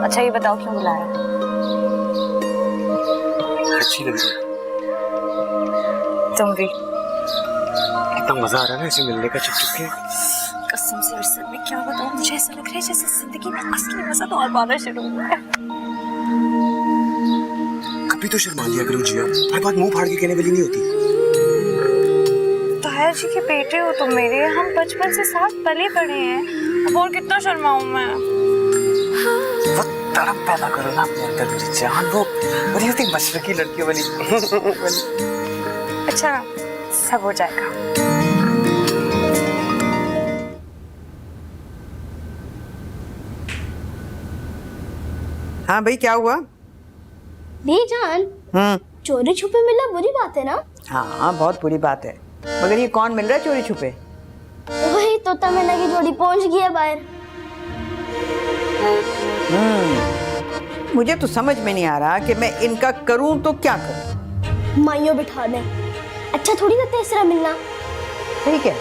अच्छा ये बताओ क्यों बुलाया? अच्छी लग रही है। तुम भी। कितना मजा आ रहा है ना ऐसे मिलने का छुप छुप के। कसम से अरसल, मैं क्या बताऊं, मुझे ऐसा लग रहा है जैसे जिंदगी में असली मजा तो और बार शुरू हुआ है। कभी तो शर्मा लिया करो जिया, हर बात मुंह फाड़ के कहने वाली नहीं होती। ताया जी के बेटे हो तुम मेरे, हम बचपन से साथ पले बड़े हैं, अब और कितना शर्माऊं मैं। वो तड़प पैदा करो ना अपने अंदर मेरी जान, वो बड़ी होती मशरकी लड़कियों वाली। अच्छा सब हो जाएगा। हाँ भाई क्या हुआ? बीजान, चोरी छुपे मिलना बुरी बात है ना? हाँ बहुत बुरी बात है, मगर ये कौन मिल रहा है चोरी छुपे? वही तोता मैना की जोड़ी पहुंच गई है बाहर। मुझे तो समझ में नहीं आ रहा कि मैं इनका करूं तो क्या करूं। माइयों बिठा दे, अच्छा थोड़ी ना तीसरा मिलना। ठीक है,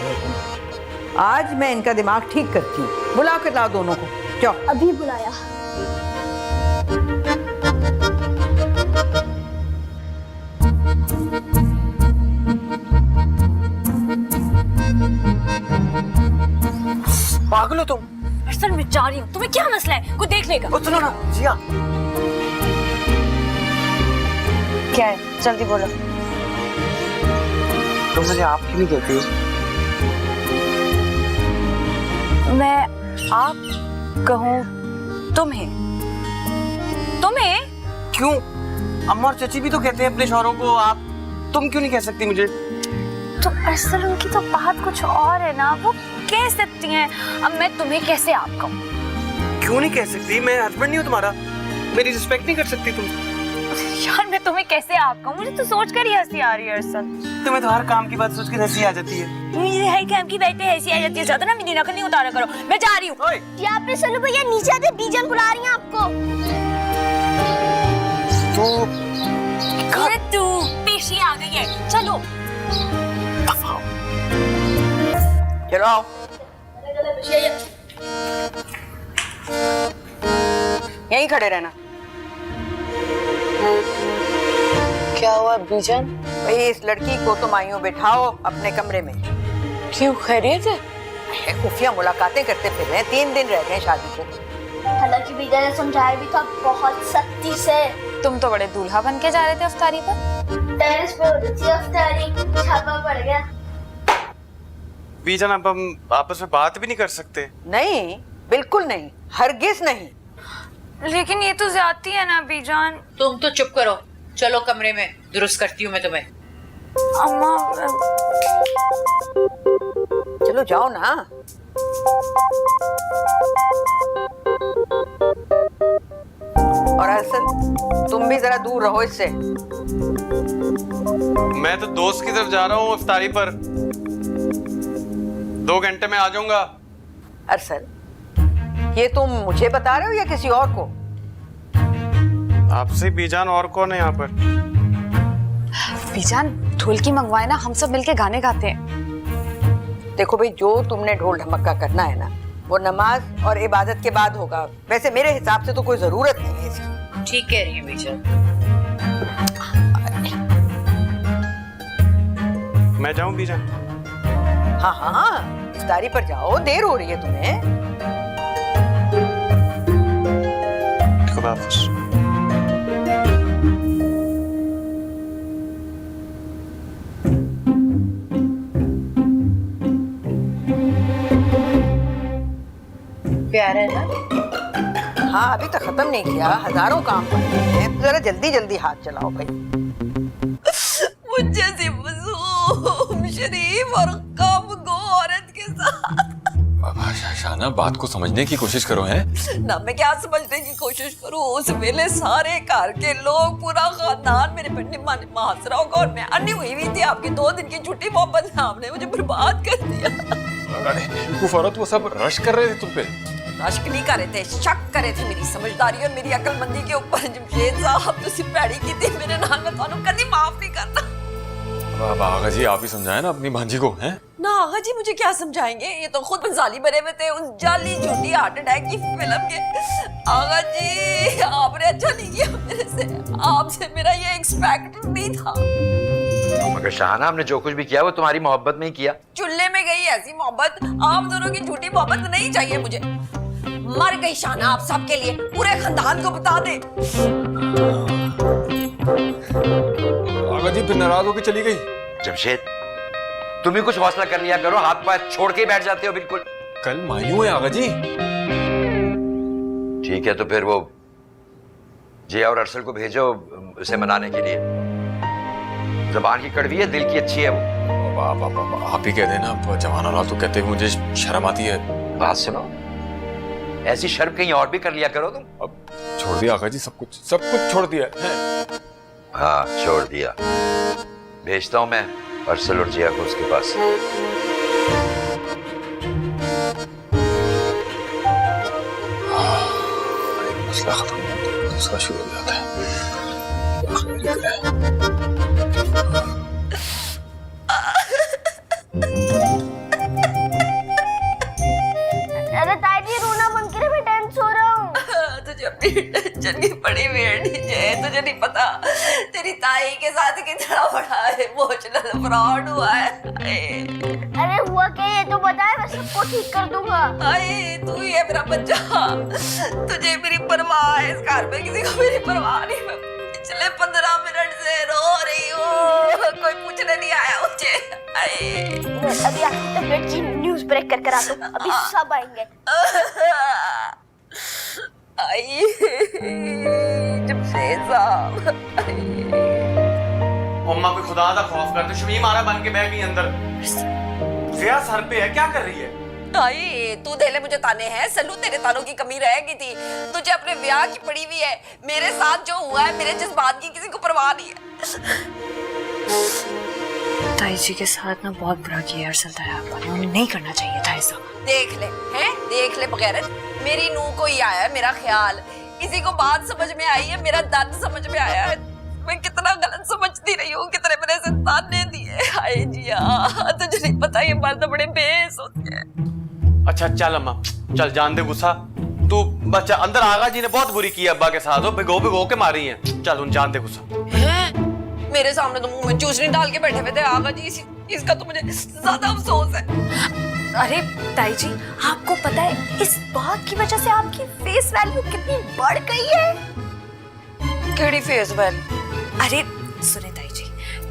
आज मैं इनका दिमाग ठीक करती हूँ। बुला कर लाओ दोनों को, जाओ। अभी बुलाया। पागल हो तुम? अरसल मैं जा रही हूँ, तुम्हें क्या मसला है? कोई देख लेगा। सुनो ना जिया, क्या है? जल्दी बोलो। तुम मुझे आप क्यों नहीं कहती हो? मैं आप कहूँ तुम्हें? क्यों? अम्मा और चची भी तो कहते हैं अपने शौहरों को आप, तुम क्यों नहीं कह सकती मुझे? तो असल उनकी तो बात कुछ और है ना, वो कह सकती हैं। अब मैं तुम्हें कैसे आप कहूँ? क्यों नहीं कह सकती? मैं हस्बैंड नहीं हूँ तुम्हारा, मेरी रिस्पेक्ट नहीं कर सकती तुम? यार मैं तुम्हें कैसे आप कहूँ? मुझे तो सोच कर ही हंसी आ रही है अरसल। तुम्हें तो हर काम की बात सोच के हंसी आ जाती है। मुझे हर काम की बातें हंसी आ जाती है। ज्यादा ना मेरी नकल नहीं उतारा करो, मैं जा रही हूँ। यहाँ पे सनु भैया नीचे आते, बीजन बुला रही हैं आपको। अरे तू पेशी आ गई है, चलो। चलो आओ। यहीं खड़े रहना। क्या हुआ बीजन? भाई इस लड़की को तुम आइयो बिठाओ अपने कमरे में। क्यों, खैरियत है? खुफिया मुलाकातें करते फिर रहे हैं, 3 दिन रह गए शादी को। हालांकि बीजा ने समझाया भी था बहुत सख्ती से। तुम तो बड़े दूल्हा बन के जा रहे थे अफ्तारी पर। टेरेस पे हो रही थी अफ्तारी, छापा पड़ गया। बीजन, अब हम आपस में बात भी नहीं कर सकते? नहीं, बिल्कुल नहीं, हरगिज नहीं। लेकिन ये तो ज्यादती है ना बीजान। तुम तो चुप करो, चलो कमरे में, दुरुस्त करती हूँ मैं तुम्हें। अम्मा चलो जाओ ना। और अरसल तुम भी जरा दूर रहो इससे। मैं तो दोस्त की तरफ जा रहा हूँ इफ्तारी पर, 2 घंटे में आ जाऊंगा। अरसल ये तुम मुझे बता रहे हो या किसी और को? आपसे बीजान, और कौन है यहाँ पर? बीजान ढोलकी मंगवाए ना, हम सब मिलके गाने गाते हैं। देखो भाई, जो तुमने ढोल ढमक्का करना है ना, वो नमाज और इबादत के बाद होगा। वैसे मेरे हिसाब से तो कोई जरूरत नहीं है इसकी। ठीक कह रही है बीजन। मैं जाऊं बीजान? हाँ हाँ, इफ्तारी पर जाओ, देर हो रही है तुम्हें। खुदा हाफिज। प्यारा है ना? हाँ अभी तक खत्म नहीं किया, हजारों काम पड़े हैं, जरा जल्दी जल्दी हाथ चलाओ भाई। मुझे से मासूम, शरीफ और कामगो औरत के साथ। शाना, बात को समझने की कोशिश करो। हैं ना मैं क्या समझने की कोशिश करूं? उस वेले सारे घर के लोग, पूरा खानदान मेरे पे निम्मा निम्मा हंस रहा होगा और मैं अन्नी हुई थी। आपकी 2 दिन की छुट्टी मोहब्बत ने आपने मुझे बर्बाद कर दिया। बेवकूफ औरत, वो सब रश कर रहे थे तुम पे। रश्क नहीं कर रहे थे, शक कर रहे थे मेरी समझदारी और मेरी अक्लमंदी के ऊपर। जमशेद साहब तुसी पैड़ी की थी मेरे नाल, मैं थानू कदी माफ नहीं करना। अब आगा जी आप ही समझाए ना अपनी भांजी को। हैं ना आगा जी मुझे क्या समझाएंगे, ये तो खुद जाली बने हुए थे उस जाली झूठी हार्ट अटैक की फिल्म के। आगा जी आपने अच्छा नहीं किया मेरे से, आपसे मेरा ये एक्सपेक्ट नहीं था। मगर शाहना, हमने जो कुछ भी किया वो तुम्हारी मोहब्बत में ही किया। चुल्ले में गई ऐसी मोहब्बत, आप दोनों की झूठी मोहब्बत नहीं चाहिए मुझे। मर गई शाना आप सबके लिए, पूरे खानदान को बता दे। आगा जी फिर नाराज होकर चली गई। जमशेद, तुम भी कुछ हौसला कर लिया करो, हाथ पैर छोड़ के ही बैठ जाते हो बिल्कुल। कल मायूं है आगा जी। ठीक है तो फिर वो जिया और अरसल को भेजो उसे मनाने के लिए। जबान की कड़वी है, दिल की अच्छी है वो। आप ही कह देना, जवाना ना तो कहते मुझे शर्म आती है। बात सुनो, ऐसी शर्म कहीं और भी कर लिया करो तुम। अब छोड़ दिया आगा जी, सब कुछ छोड़ दिया है। हाँ छोड़ दिया, भेजता हूँ मैं अरसल और जिया को उसके पास। मसला खत्म हो जाता है, दूसरा शुरू हो जाता है। अरे ताई रोना बंद करे, मैं टेंस हो रहा हूँ। तुझे अपनी टेंशन की पड़ी बेटी है, तुझे नहीं पता तेरी ताई के साथ कितना बड़ा इमोशनल फ्रॉड हुआ है। अरे हुआ क्या ये तो बता, मैं सबको ठीक कर दूंगा। अरे तू ही है मेरा बच्चा, तुझे मेरी परवाह है, इस घर में किसी को मेरी परवाह नहीं। मैं पिछले 15 मिनट से रो रही हूँ, कोई पूछने नहीं आया मुझे। अभी तबीयत की न्यूज़ ब्रेक कर करा दो, अभी सब आएंगे। आई जब से साहब अम्मा को खुदा दा खौफ करते, शमीम आ रहा बन के बैग गई अंदर। जिया सर पे है, क्या कर रही है? आई तू दे ले मुझे ताने हैं, सलू तेरे तानों की कमी रह गई थी, तुझे अपने ब्याह की पड़ी हुई है। मेरे साथ जो हुआ है, मेरे जज्बात की किसी को परवाह नहीं है। ताई जी के साथ ना बहुत बुरा किया अरसल ताया आपा ने, उन्हें नहीं करना चाहिए था ऐसा। देख ले हैं, देख ले बगैरत, मेरी नूह को ही आया है मेरा ख्याल, इसी को बात समझ में आई है, मेरा दर्द समझ में आया है। मैं कितना गलत समझती रही हूँ, कितने मेरे से ताने दिए। हाय जिया, तुझे नहीं पता ये मर्द बड़े बेस होते हैं। अच्छा चल अम्मा, चल जान दे गुस्सा। तू बच्चा अंदर, आगा जी ने बहुत बुरी की अब्बा के साथ, वो भिगो भिगो के मारी है। चल उन जान दे गुस्सा। हैं? मेरे सामने तो मुंह में चूसनी डाल के बैठे हुए थे आगा जी, इसका तो मुझे ज्यादा अफसोस है। अरे ताई जी, आपको पता है इस बात की वजह से आपकी फेस वैल्यू कितनी बढ़ गई है? केड़ी फेस वैल्यू? अरे सुने ताई जी,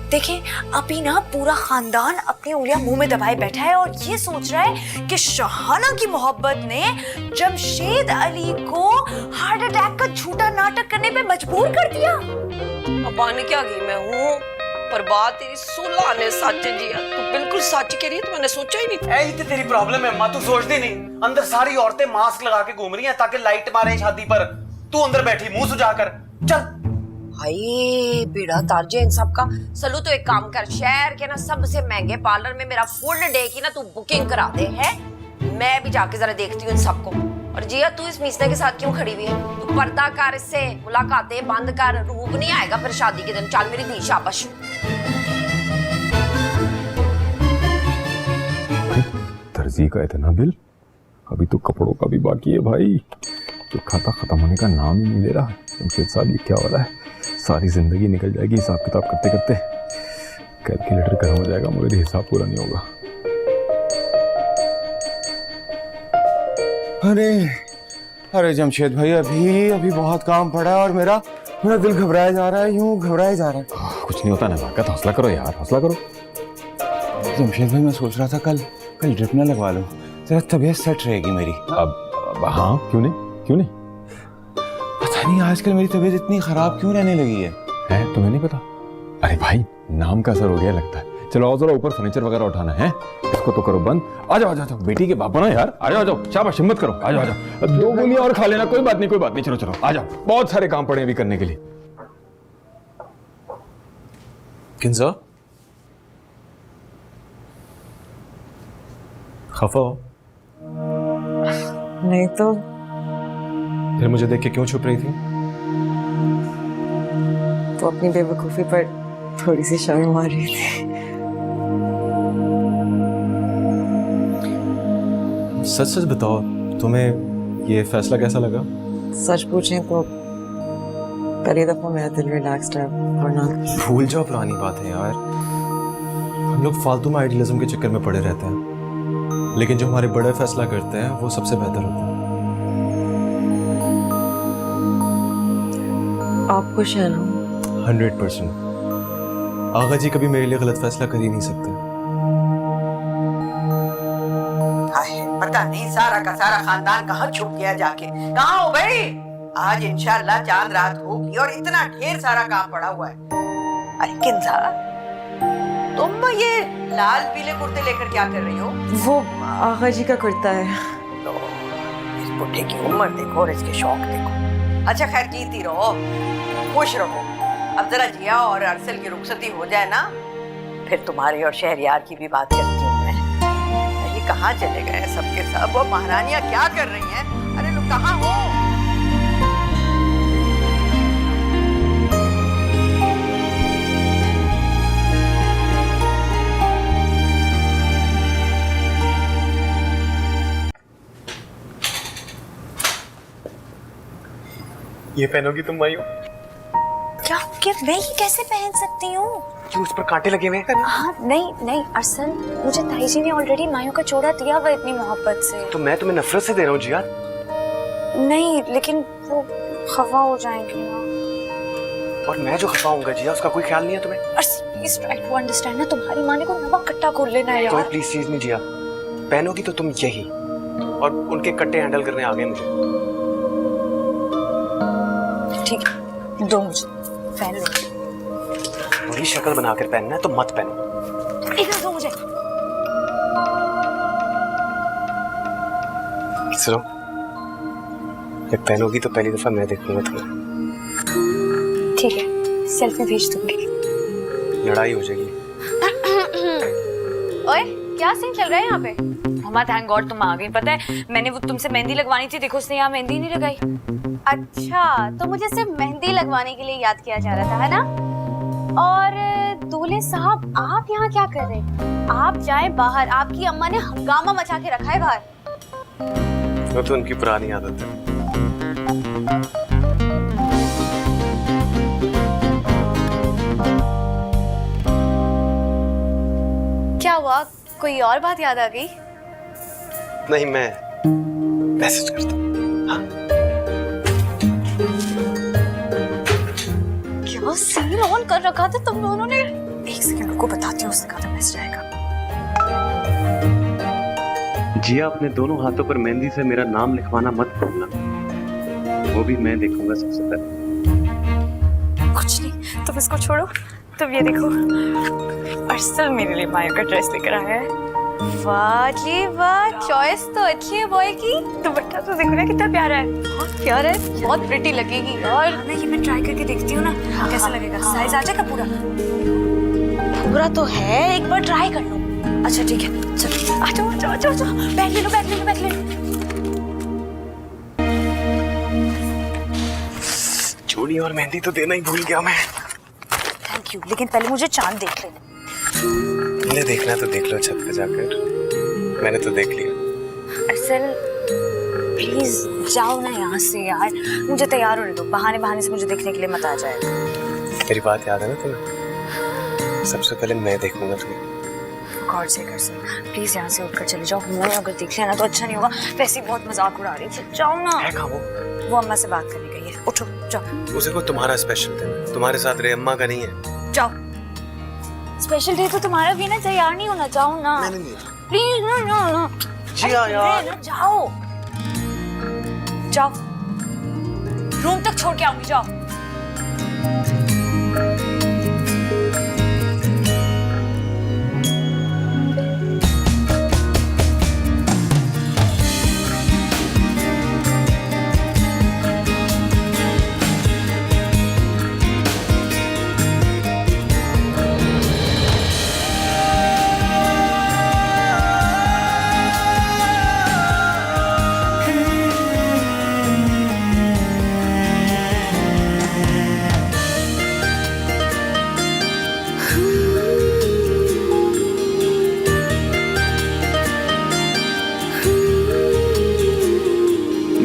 देखिए अभी ना पूरा खानदान अपनी उंगलियां मुंह में दबाए बैठा है और ये सोच रहा है कि शाहाना की मोहब्बत ने जमशेद अली को हार्ट अटैक का झूठा नाटक करने पे मजबूर कर दिया। अब्बा ने क्या की, मैं हूँ पर बात तेरी सुलह ने सच है जिया, तू बिल्कुल सच कह रही है, तो मैंने सोचा ही नहीं। यही तो तेरी प्रॉब्लम है अम्मा, तू सोचती नहीं। अंदर सारी औरतें मास्क लगा के घूम रही हैं ताकि लाइट मारे शादी पर, तू अंदर बैठी मुंह सुझाकर। चल हाय बेड़ा तारजे इन सब का। सलू तो एक काम कर, शहर के ना सबसे महंगे पार्लर में मेरा फुल डे की ना तू बुकिंग करा दे है, मैं भी जाके जरा देखती हूँ इन सबको। और जिया तू इस मीसने के साथ क्यों खड़ी हुई है? तू पर्दा कर, इससे मुलाकातें बंद कर, रूप नहीं आएगा फिर शादी के दिन। चल मेरी दी शाबाश। दर्जी का इतना बिल, अभी तो कपड़ों का भी बाकी है भाई। तो खाता खत्म होने का नाम ही नहीं ले रहा। जमशेद साहब ये क्या हो रहा है? सारी जिंदगी निकल जाएगी हिसाब किताब करते करते, कैलकुलेटर गर्म हो जाएगा मगर हिसाब पूरा नहीं होगा। अरे जमशेद भाई, अभी बहुत काम पड़ा है और मेरा दिल घबराया जा रहा है, यूं घबराया जा रहा है। कुछ नहीं होता नज़ाकत, हौसला करो यार, हौसला करो। जमशेद भाई मैं सोच रहा था कल ड्रिप ना लगवा लो, जरा तबीयत सेट रहेगी मेरी। अब हाँ, क्यों नहीं? पता नहीं आजकल मेरी तबीयत इतनी खराब क्यों रहने लगी है? तुम्हें नहीं पता? अरे भाई नाम का असर हो गया लगता है। चलो आओ जरा ऊपर फर्नीचर वगैरह उठाना है, इसको तो करो बंद। आ जाओ बेटी के बाप ना यार, आ जाओ शाबाश, हिम्मत करो, आ जाओ 2 गोलियां और खा लेना, कोई बात नहीं, चलो आ जाओ, बहुत सारे काम पड़े अभी करने के लिए। किंजा खफा हो? नहीं तो फिर मुझे देख के क्यों छुप रही थी? तो अपनी बेवकूफी पर थोड़ी सी शर्म आ रही थी। सच बताओ, तुम्हें ये फैसला कैसा लगा? सच पूछें तो पहली दफा मेरा दिल रिलैक्स्ड है, वरना भूल जाओ पुरानी बात है यार। हम लोग फालतू में आइडियलिज्म के चक्कर में पड़े रहते हैं, लेकिन जो हमारे बड़े फैसला करते हैं वो सबसे बेहतर होता है। आप खुश हैं ना? 100%। आगा जी कभी मेरे लिए गलत फैसला कर ही नहीं सकते। पता नहीं सारा का सारा खानदान कहाँ छुप गया जाके, कहाँ हो भाई? आज इंशाल्लाह चांद रात होगी और इतना ढेर सारा काम पड़ा हुआ है। अरे किंजा, तुम ये लाल पीले कुर्ते लेकर क्या कर रही हो? वो आगा जी का कुर्ता है। तो इस बुढ़े की उम्र देखो और इसके शौक देखो। अच्छा खैर, जीती रहो, खुश रहो। अब जरा जिया और अरसल की रुखसती हो जाए ना, फिर तुम्हारे और शहरयार की भी बात करती हूँ मैं। ये कहाँ चले गए सबके सब? वो महारानियां क्या कर रही हैं? अरे लोग कहाँ हो? ये पहनोगी तुम मायू? क्या क्या मैं ये कैसे पहन सकती हूँ? क्यों, उस पर कांटे लगे हुए हैं? हाँ नहीं नहीं अरसल, मुझे ताई जी ने ऑलरेडी मायू का जोड़ा दिया हुआ इतनी मोहब्बत से। तो मैं तुम्हें नफरत से दे रहा हूँ जिया। नहीं लेकिन वो खफा हो जाएंगी ना। और मैं जो खफा होऊंगा जिया, उसका कोई ख्याल नहीं है तुम्हें? अरसल प्लीज ट्राई टू अंडरस्टैंड ना, तुम्हारी माँ ने कोई नवा कट्टा खोल लेना है कोई यार। प्लीज चीज नहीं जिया, पहनोगी तो तुम यही, और उनके कट्टे हैंडल करने आ गए मुझे। ठीक है दो मुझे, पहन लो। वही शक्ल बनाकर पहनना है तो मत पहनो। एक दो मुझे। सुनो, जब पहनोगी तो पहली दफा मैं देखूंगा तुम्हें। ठीक है सेल्फी भेज दूंगी। लड़ाई हो जाएगी। ओए क्या सीन चल रहा है यहाँ पे? मम्मा थैंक गॉड तुम आ गई। पता है मैंने वो तुमसे मेहंदी लगवानी थी, देखो उसने यहाँ मेहंदी नहीं लगाई। अच्छा तो मुझे सिर्फ मेहंदी लगवाने के लिए याद किया जा रहा था, है ना? और दूल्हे साहब आप यहाँ क्या कर रहे हैं? आप जाएं बाहर, आपकी अम्मा ने हंगामा मचा के रखा है बाहर। वो तो उनकी पुरानी आदत है। क्या हुआ, कोई और बात याद आ गई? नहीं, मैं मैसेज करता हूँ। क्या सीन ऑन कर रखा था तुम दोनों ने? एक सेकंड को बताती हूँ, उसने कहा था मैसेज आएगा। जिया, अपने दोनों हाथों पर मेहंदी से मेरा नाम लिखवाना मत भूलना, वो भी मैं देखूंगा सबसे पहले। कुछ नहीं तुम इसको छोड़ो, तुम ये देखो अरसल मेरे लिए माया का ड्रेस लेकर आया है। वाह जी वाह, चॉइस तो अच्छी है बॉय की। दुपट्टा तो देखो ना कितना प्यारा है। बहुत प्यारा है, बहुत प्रिटी लगेगी यार। हाँ, ये मैं ट्राई करके देखती हूँ ना कैसा लगेगा। साइज आ जाएगा पूरा? पूरा तो है, एक बार ट्राई कर लो। अच्छा ठीक है चलो आ जाओ जाओ जाओ जाओ, बैग ले लो बैग ले लो बैग ले लो। चूड़ी और मेहंदी तो देना ही भूल गया मैं। थैंक यू, लेकिन पहले मुझे चांद देख लेना। तुमने देखना तो देख लो छत पे जाकर, मैंने तो देख लिया। अरसल प्लीज जाओ ना यहाँ से यार, मुझे तैयार होने दो। बहाने बहाने से मुझे देखने के लिए मत आ जाए। मेरी बात याद है ना तुम्हें? सबसे पहले मैं देखूंगा तुम्हें। गॉड से कर से प्लीज यहाँ से उठकर चले जाओ। मुझे अगर देख लिया ना तो अच्छा नहीं होगा। वैसे ही बहुत मजाक उड़ा रही है, जाओ ना। है कहाँ वो अम्मा से बात करने गई है, उठो जाओ। उसे को तुम्हारा स्पेशल दिन, तुम्हारे साथ रे अम्मा का नहीं है। जाओ, स्पेशल डे तो तुम्हारा भी ना, तैयार नहीं होना, जाओ ना प्लीज ना ना ना। जिया यार जाओ जाओ, रूम तक छोड़ के आऊंगी, जाओ।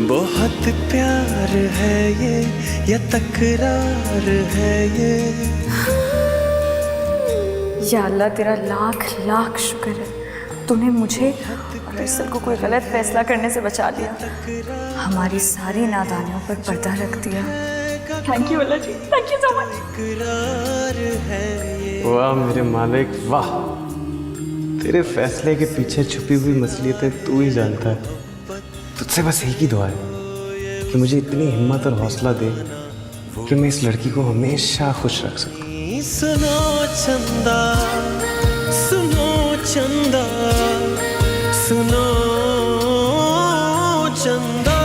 बहुत प्यार है ये या तकरार है ये? या अल्लाह तेरा लाख लाख शुक्र है, तूने मुझे और अरसल को कोई गलत फैसला करने से बचा लिया। हमारी सारी नादानियों पर पर्दा रख दिया। Thank you Allah ji, thank you so much. वाह मेरे मालिक वाह, तेरे फैसले के पीछे छुपी हुई मसलियतें तू ही जानता है। तुझसे बस एक ही दुआ है कि मुझे इतनी हिम्मत और हौसला दे कि मैं इस लड़की को हमेशा खुश रख सकूं। सुनो चंदा, सुनो चंदा, सुनो चंदा।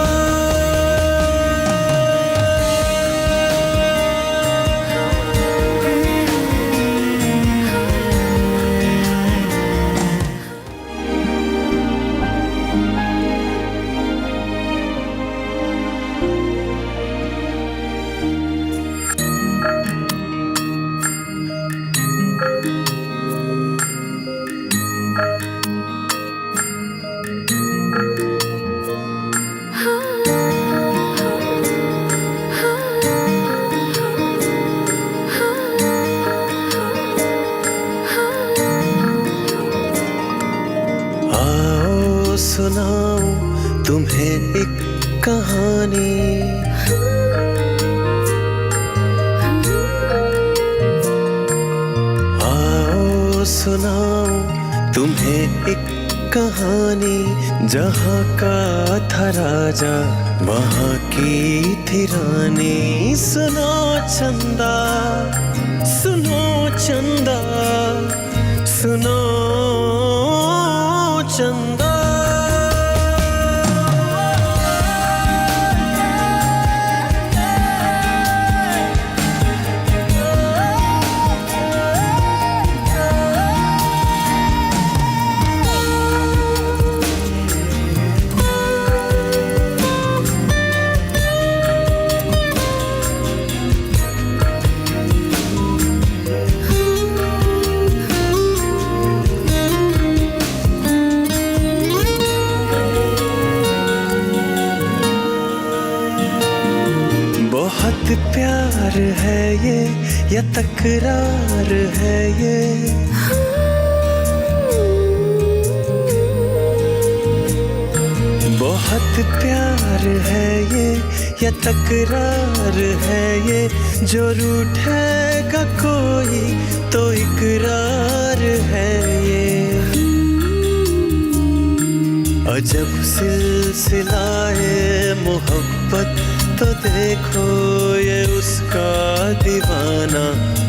तुम्हें एक कहानी। आओ सुनाऊं तुम्हें एक कहानी, जहाँ का था राजा वहाँ की थी रानी। सुनो चंदा, सुनो चंदा, सुनो चंदा। बहुत प्यार है ये या तकरार है ये, बहुत प्यार है ये या तकरार है ये। जो रूठेगा कोई तो इकरार है ये। अजब सिलसिलाए मोहब्बत तो देखो ये उसका दीवाना,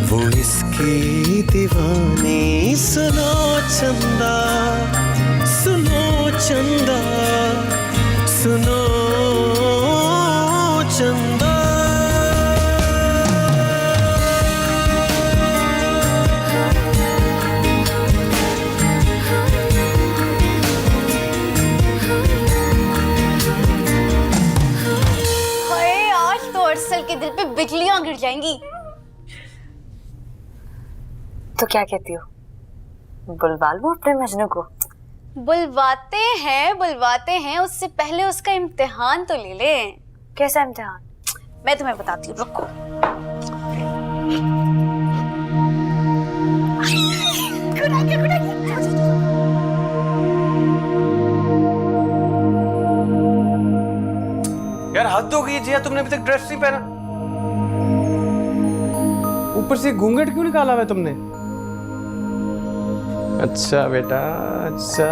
वो इसकी दीवानी। सुनो चंदा, सुनो चंदा, सुनो चंदा। के दिल पे बिजलियां गिर जाएंगी। तो क्या कहती हो, बुलवा लूं अपने मजनू को? बुलवाते हैं, उससे पहले उसका इम्तिहान तो ले ले। कैसा इम्तिहान? मैं तुम्हें बताती हूँ, रुको। यार हद हो गई जिया, तुमने अभी तक ड्रेस नहीं पहना, ऊपर से घूंघट क्यों निकाला है तुमने? अच्छा बेटा अच्छा,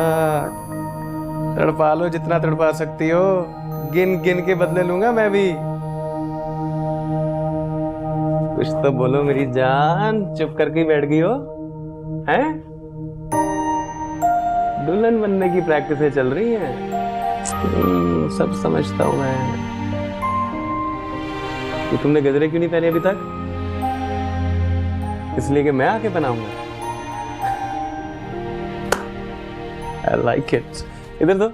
तड़पा लो जितना तड़पा सकती हो, गिन गिन के बदले लूंगा मैं भी। कुछ तो बोलो मेरी जान, चुप करके बैठ गई हो हैं? दुल्हन बनने की प्रैक्टिसें चल रही हैं। सब समझता हूं मैं। कि तुमने गजरे क्यों नहीं पहने अभी तक? इसलिए कि मैं आके बनाऊंगा। I like it. इधर दो।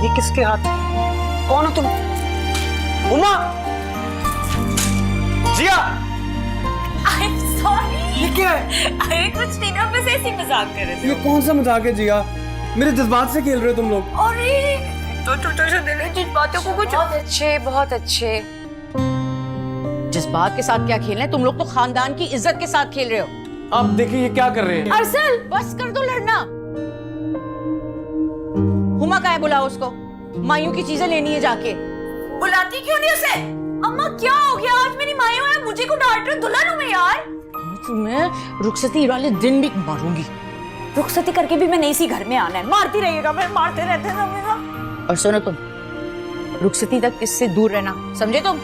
ये किसके हाथ? कौन हो तुम? उमा! जिया! I'm sorry. ये क्या है? अरे कुछ नहीं ना, बस ऐसे ही मजाक कर रहे थे। ये कौन सा मजाक है जिया? मेरे जज्बात से खेल रहे हो तुम लोग। अरे तो जज्बातों को कुछ। बहुत अच्छे। जज्बात के साथ क्या खेलना है? तुम लोग तो खानदान की इज्जत के साथ खेल रहे हो। अब देखिए ये क्या कर रहे हैं। अरसल बस कर दो लड़ना। हुमा का है, बुलाओ उसको, मायूं की चीजें लेनी है जाके। बुलाती क्यों नहीं उसे? अम्मा क्या हो गया? आज मेरी मायूं है, मुझे को डांट रहे, दुल्हन हूं मैं यार। तुम्हें रुखसती वाले दिन भी मारूंगी। रुखसती करके भी मैंने इसी घर में आना है, मारती रहिएगा, फिर मारते रहते हैं हमेशा। और सुनो तुम, रुखसती तक इससे दूर रहना, समझे तुम?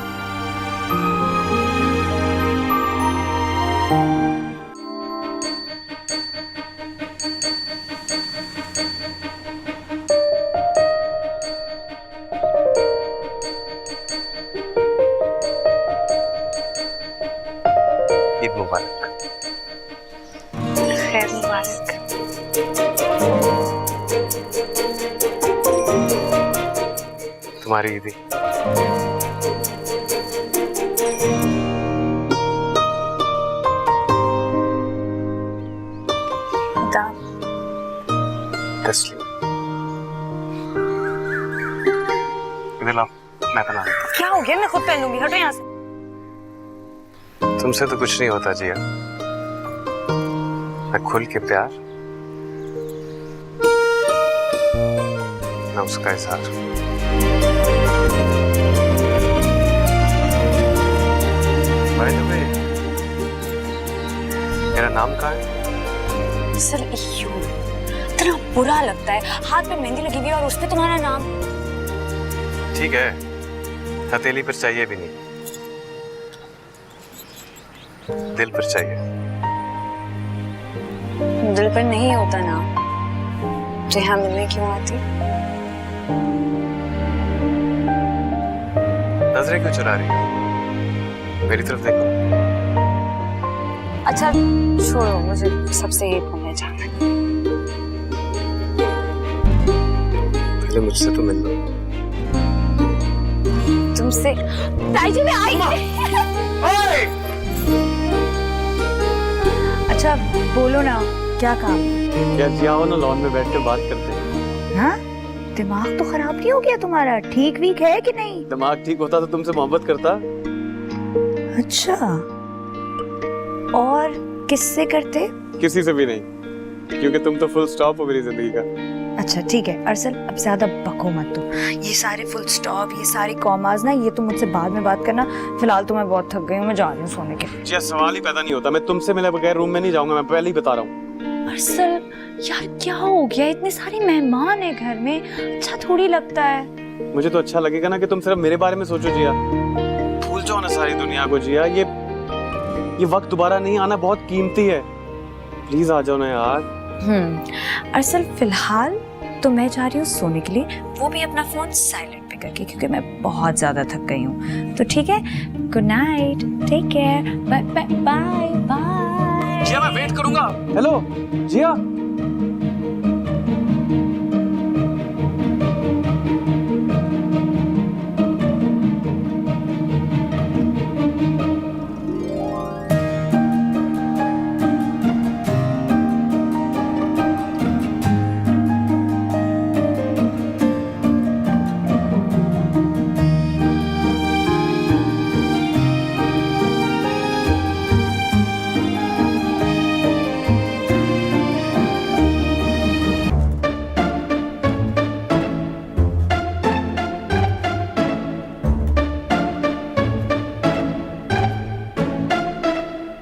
ईद मुबारक। खैर मुबारक। तुम्हारी ईदी। तस्लीम। इधर लाओ, मैं पहना देता हूं। क्या हो गया? मैं खुद पहनूंगी, हटो यहाँ से। तुमसे तो कुछ नहीं होता जिया, मैं खुल के प्यार ना उसका इजहार। बाय द वे, मेरा नाम क्या है? सर यूं इतना बुरा लगता है, हाथ पे मेहंदी लगी हुई है और उस पे तुम्हारा नाम। ठीक है, हथेली पर चाहिए भी नहीं, दिल पर चाहिए। दिल पर नहीं होता ना, तो यहाँ मिलने क्यों आती? नजरें क्यों चुरा रही हो? मेरी तरफ देखो। अच्छा छोड़ो, मुझे सबसे ये घूमने जाना है। पहले मुझसे तो मिल लो। तुमसे ताई जी मैं आई। अच्छा बोलो ना, क्या काम? क्या जिया हो ना, लॉन में बैठ कर बात करते हैं। हाँ? दिमाग तो खराब नहीं हो गया तुम्हारा? ठीक वीक है कि नहीं? दिमाग ठीक होता तो तुमसे मोहब्बत करता। अच्छा, और किससे करते? किसी से भी नहीं, क्योंकि तुम तो फुल स्टॉप हो मेरी जिंदगी का। अच्छा ठीक है अरसल, अब ज्यादा बको मत तुम। ये सारे फुल स्टॉप, ये सारी कॉमाज ना, ये तुम मुझसे बाद में बात करना। फिलहाल तो मैं बहुत थक गई हूँ, मैं जा रही हूँ सोने के लिए। जी सवाल ही पैदा नहीं होता, मैं तुमसे मिले बगैर रूम में नहीं जाऊंगा, मैं पहले ही बता रहा हूँ। अरसल यार क्या हो गया, इतने सारे मेहमान है घर में, अच्छा थोड़ी लगता है। मुझे तो अच्छा लगेगा ना कि तुम सिर्फ मेरे बारे में सोचो जिया, भूल जाओ ना सारी दुनिया को जिया। ये वक्त दोबारा नहीं आना, बहुत कीमती है, प्लीज आ जाओ ना यार। अरसल फिलहाल तो मैं जा रही हूँ सोने के लिए, वो भी अपना फोन साइलेंट पे करके, क्योंकि मैं बहुत ज्यादा थक गई हूँ। तो ठीक है, good night, take care, bye bye bye bye. Jiya मैं वेट करूंगा। हेलो जिया।